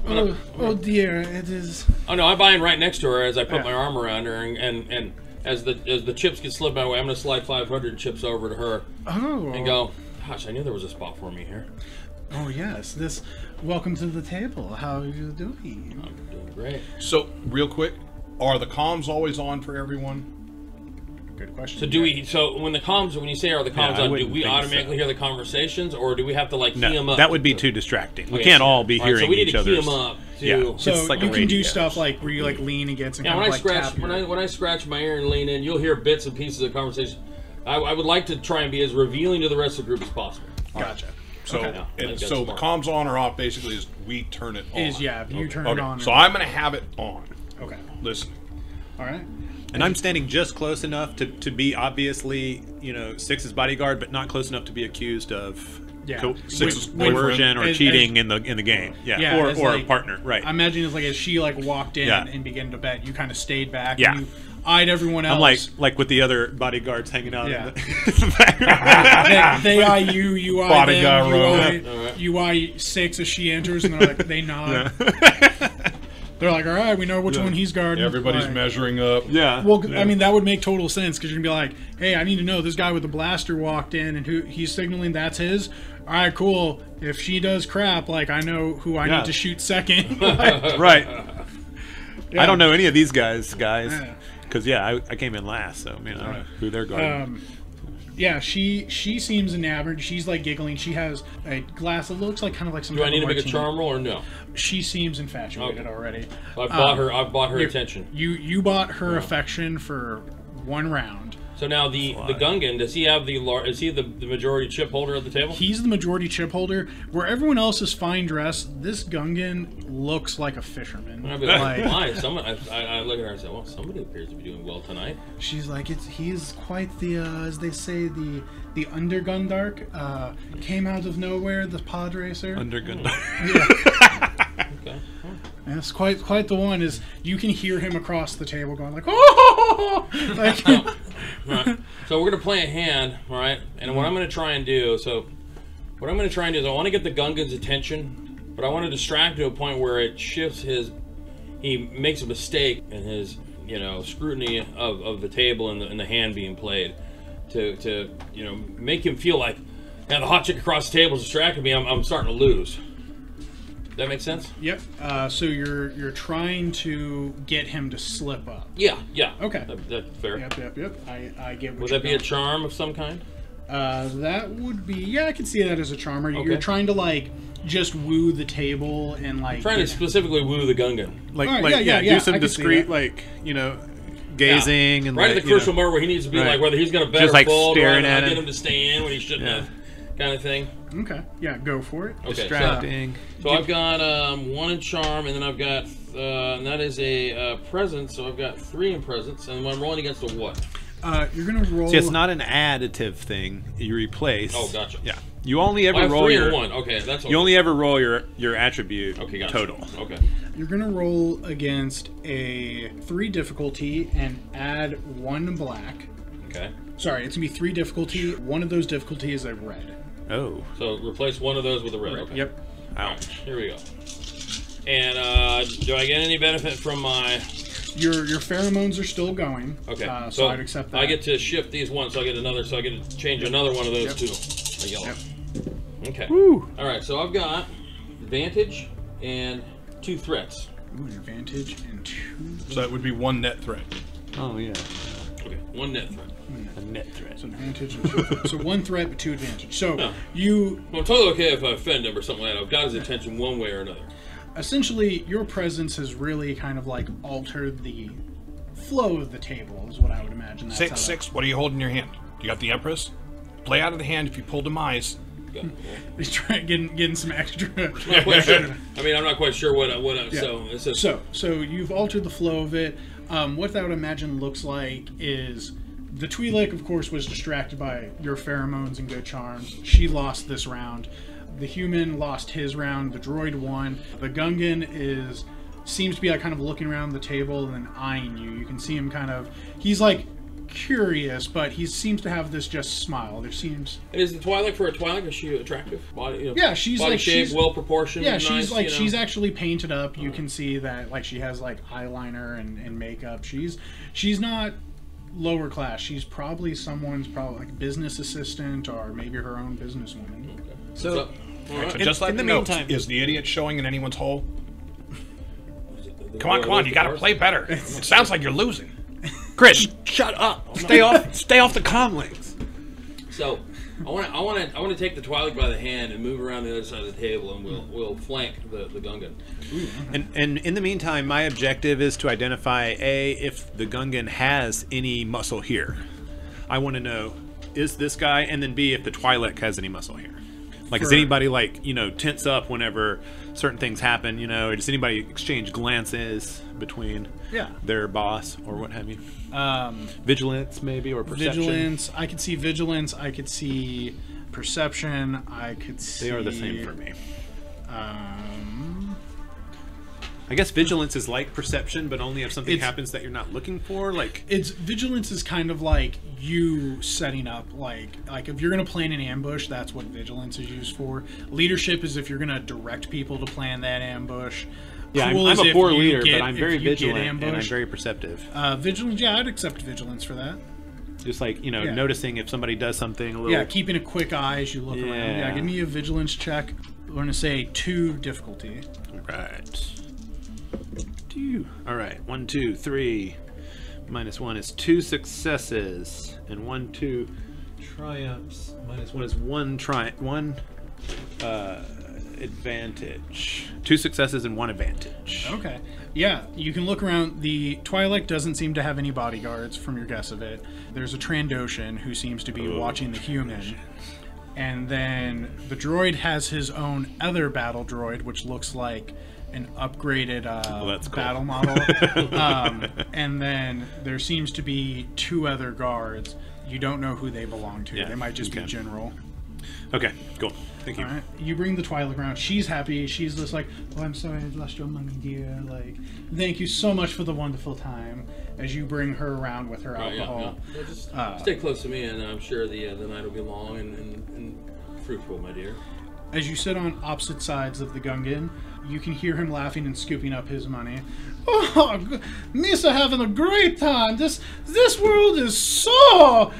Oh dear, it is. Oh no, I buy in right next to her as I put my arm around her, and as the chips get slid my way, I'm gonna slide 500 chips over to her. Oh. And go. Gosh, I knew there was a spot for me here. Oh yes, this. Welcome to the table. How are you doing? I'm doing great. So, real quick, are the comms always on for everyone? Good question. So do we? So when you say are the comms I on, do wouldn't we think automatically hear the conversations, or do we have to like key them No, up? that would be too distracting. We Okay, can't so- all be right, hearing so we need each to key other's. them up. Yeah. So It's like a you can do radio. stuff like where you like lean against and Yeah, kind when of I like scratch tap when I scratch my ear and lean in, you'll hear bits and pieces of conversation. I would like to try and be as revealing to the rest of the group as possible. Gotcha. So, Okay. Yeah, I think that's so the smart. comms on or off basically is we turn it on. You turn it Okay, on. so I'm going to have it on. Okay. Listening. All right. And I'm standing just close enough to be obviously, Six's bodyguard, but not close enough to be accused of Six's coercion or as- cheating in the game. Yeah, or as, or like, a partner. Right. I imagine it's like as she like walked in Yeah. and began to bet, you kind of stayed back. Yeah. And you eyed everyone else. I'm like with the other bodyguards hanging out. Yeah. In the back. they eye you, you eye Bodyguard them, row. you eye Six as she enters, and they're like, they nod. They're like, all right, we know which one he's guarding. Everybody's Like, measuring up. Yeah. Well, I mean, that would make total sense because you're gonna be like, hey, I need to know this guy with the blaster walked in and who he's signaling that's his. All right, cool. If she does crap, like I know who I need to shoot second. Like, Right. yeah. I don't know any of these guys, Yeah. because I came in last, so I don't know who they're guarding. Yeah, she seems enamored. She's like giggling. She has a glass that looks like kind of like some. Do I type need of to make a martini. charm roll or no? She seems infatuated already. I've bought her attention. You bought her affection for one round. So now the Gungan, does he have is he the majority chip holder at the table? He's the majority chip holder. Where everyone else is fine dressed, this Gungan looks like a fisherman. I'd be like, why? I look at her and say, well, somebody appears to be doing well tonight. She's like, he's quite the, as they say, the Undergundark, came out of nowhere, the pod racer. Undergun. Okay. And it's quite the one. Is you can hear him across the table going like, oh, like, Right. So we're gonna play a hand, all right? And what I'm gonna try and do, is I want to get the Gungan's attention, but I want to distract to a point where it shifts he makes a mistake in his, scrutiny of the table and the hand being played, to make him feel like, the hot chick across the table is distracting me. I'm starting to lose. That make sense? Yep. So you're trying to get him to slip up. Yeah. Okay. That's fair. Yep. I get what Would you're that be a going. charm of some kind? That would be, yeah, I can see that as a charmer. Okay. You're trying to like just woo the table and like Trying to specifically woo the Gungan. Yeah, do some I can see discreet, that. gazing and Right at the crucial moment where he needs to be Right. like whether he's going to bet Just, or like, fold, staring or at get him. him to stay in when he shouldn't have, kind of thing. Okay, yeah, go for it. Okay, distracting. So I've got 1 in charm, and then I've got and that is a presence. So I've got 3 in presence, and I'm rolling against a what? You're gonna roll. See, it's not an additive thing. You replace. Oh, gotcha. Yeah. You only ever I have roll 3 your. and 1. Okay, that's okay. You only ever roll your attribute gotcha. total. Okay. You're gonna roll against a 3 difficulty and add 1 black. Okay. Sorry, it's gonna be 3 difficulty. One of those difficulty is a red. Oh. So replace one of those with a red. Okay. Yep. All right, here we go. And do I get any benefit from my? Your pheromones are still going. Okay. So I'd accept that. I get to shift these ones, so I get another. So I get to change another one of those to a yellow. Okay. Woo. All right. So I've got advantage and 2 threats. Ooh, an advantage and 2. So that would be 1 net threat. Oh yeah. Okay, 1 net threat. A net threat. So advantage. And 2 threat. So 1 threat, but 2 advantage. So No. you Well, I'm totally okay if I offend him or something like that. I've got his attention one way or another. essentially your presence has really kind of like altered the flow of the table, is what I would imagine. That's how 6-6. What are you holding in your hand? You got the Empress. Play out of the hand if you pull demise. Okay. He's trying getting some extra. Not quite sure. I mean, I'm not quite sure what I Yeah. so it's just, So you've altered the flow of it. What that would imagine looks like is the Twi'lek, of course, was distracted by your pheromones and good charms. She lost this round. The human lost his round. The droid won. The Gungan seems to be like kind of looking around the table and then eyeing you. You can see him he's like curious, but he seems to have this just smile. There seems. And is the Twi'lek for a Twi'lek? Is she attractive? Body, Yeah, she's body like shape, she's well proportioned. Yeah, nice, she's like you know? she's actually painted up. You can see that like she has like eyeliner and makeup. She's not lower class. She's probably someone's like business assistant or maybe her own businesswoman. So, all right. So just let in the me know, meantime- is the idiot showing in anyone's hole? The Come on, Twi'lek you got to horse? play better. It sounds like you're losing. Chris, shut up. Stay off the comm links. So, I want to take the Twi'lek by the hand and move around the other side of the table, and we'll flank the Gungan. And in the meantime, my objective is to identify if the Gungan has any muscle here. I want to know, is this guy, and then B, if the Twi'lek has any muscle here. Like, does anybody tense up whenever certain things happen? Or does anybody exchange glances between their boss or what have you? Vigilance maybe, or perception. Vigilance. I could see vigilance. I could see perception. I could see. They are the same for me. I guess vigilance is like perception, but only if something happens that you're not looking for. Like Vigilance is kind of like you setting up, like if you're going to plan an ambush, that's what vigilance is used for. Leadership is if you're going to direct people to plan that ambush. yeah, Cool I'm is a if poor you leader, get- but I'm if very you get vigilant and I'm ambushed. very perceptive. Vigilance, yeah, I'd accept vigilance for that. Just like noticing if somebody does something a little. Yeah, keeping a quick eye as you look around. Yeah, Yeah. give me a vigilance check. We're going to say 2 difficulty. Right. All right. 1, 2, 3. -1 is 2 successes, and 1, 2 triumphs. -1 is 1 advantage. 2 successes and 1 advantage. Okay. Yeah, you can look around. The Twi'lek doesn't seem to have any bodyguards from your guess of it. There's a Trandoshan who seems to be watching the human. And then the droid has his own other battle droid, which looks like an upgraded that's cool. battle model. And then there seems to be 2 other guards. You don't know who they belong to. Yeah, They might just be okay. general. Okay, cool. Thank you. All right. You bring the Twi'lek around. She's happy. She's just like, "Oh, I'm sorry, I lost your money, dear. Like, thank you so much for the wonderful time." As you bring her around with her Right, alcohol. Yeah, just stay close to me, and I'm sure the night will be long and fruitful, my dear. As you sit on opposite sides of the Gungan, you can hear him laughing and scooping up his money. "Oh, Misa having a great time. This world is so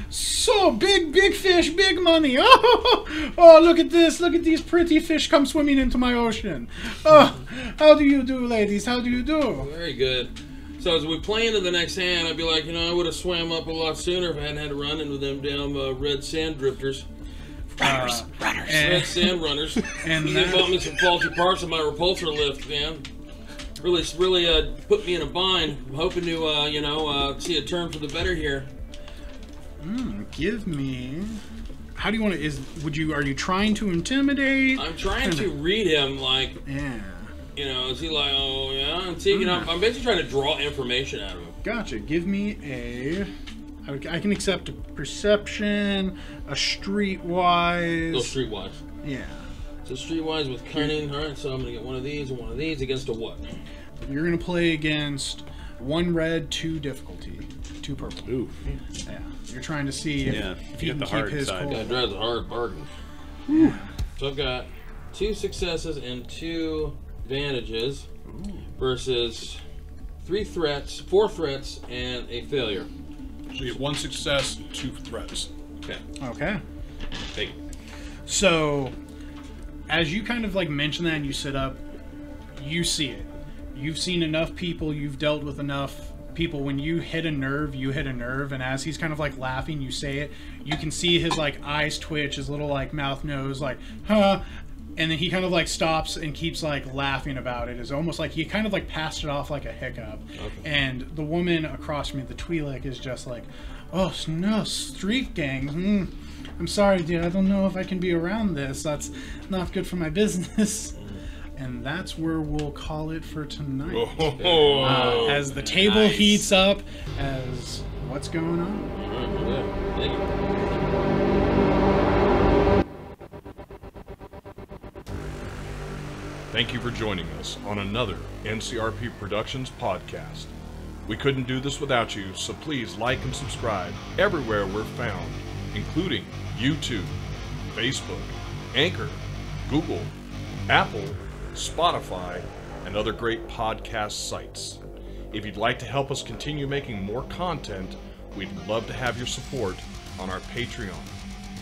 big fish, big money. Oh, look at this. Look at these pretty fish come swimming into my ocean. Oh, how do you do, ladies? How do you do?" Very good. So as we play into the next hand, I'd be like, I would have swam up a lot sooner if I hadn't had to run into them damn red sand drifters. Runners. Red sand runners. and They that- bought me some faulty parts of my repulsor lift, man. Really put me in a bind. I'm hoping to, see a turn for the better here. Give me. How do you want to? Are you trying to intimidate? I'm trying to read him like, Yeah. is he like, oh yeah? And see, I'm basically trying to draw information out of him. Gotcha. Give me a. I can accept a perception, a streetwise. Go streetwise. Yeah. So streetwise with cunning. All right, so I'm gonna get one of these and one of these against a what? You're gonna play against 1 red, 2 difficulty, 2 purple. Ooh. Yeah. You're trying to see if, Yeah, if you he got can the keep hard his side. cool. That drives a hard bargain. So I've got 2 successes and 2 advantages versus 4 threats, and a failure. So you have 1 success, 2 threats. Okay. Okay. Take it. So, as you kind of like mention that and you sit up, you see it. You've seen enough people, you've dealt with enough people, when you hit a nerve, you hit a nerve, and as he's kind of like laughing, you say it, you can see his like eyes twitch, his little like mouth nose, like, huh, and then he kind of like stops and keeps like laughing about it. It's almost like he kind of like passed it off like a hiccup. Okay. And the woman across from me, the Twi'lek, is just like, oh no, street gangs. I'm sorry, dude, I don't know if I can be around this. That's not good for my business. And that's where we'll call it for tonight. As the table heats up, as what's going on. Thank you for joining us on another NCRP Productions podcast. We couldn't do this without you, so please like and subscribe everywhere we're found, including YouTube, Facebook, Anchor, Google, Apple, Spotify, and other great podcast sites. If you'd like to help us continue making more content, we'd love to have your support on our Patreon.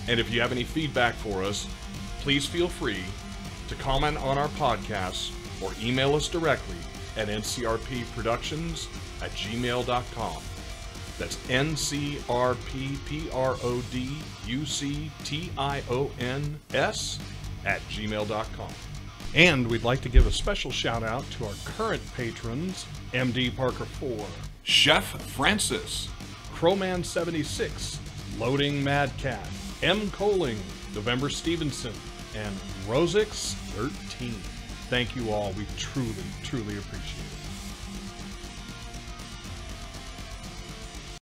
And if you have any feedback for us, please feel free to comment on our podcasts or email us directly at ncrpproductions@gmail.com. That's ncrpproductions@gmail.com. And we'd like to give a special shout out to our current patrons, MD Parker 4, Chef Francis, Crowman 76, Loading Mad Cat, M. Coling, November Stevenson, and Rosix 13. Thank you all. We truly, truly appreciate it.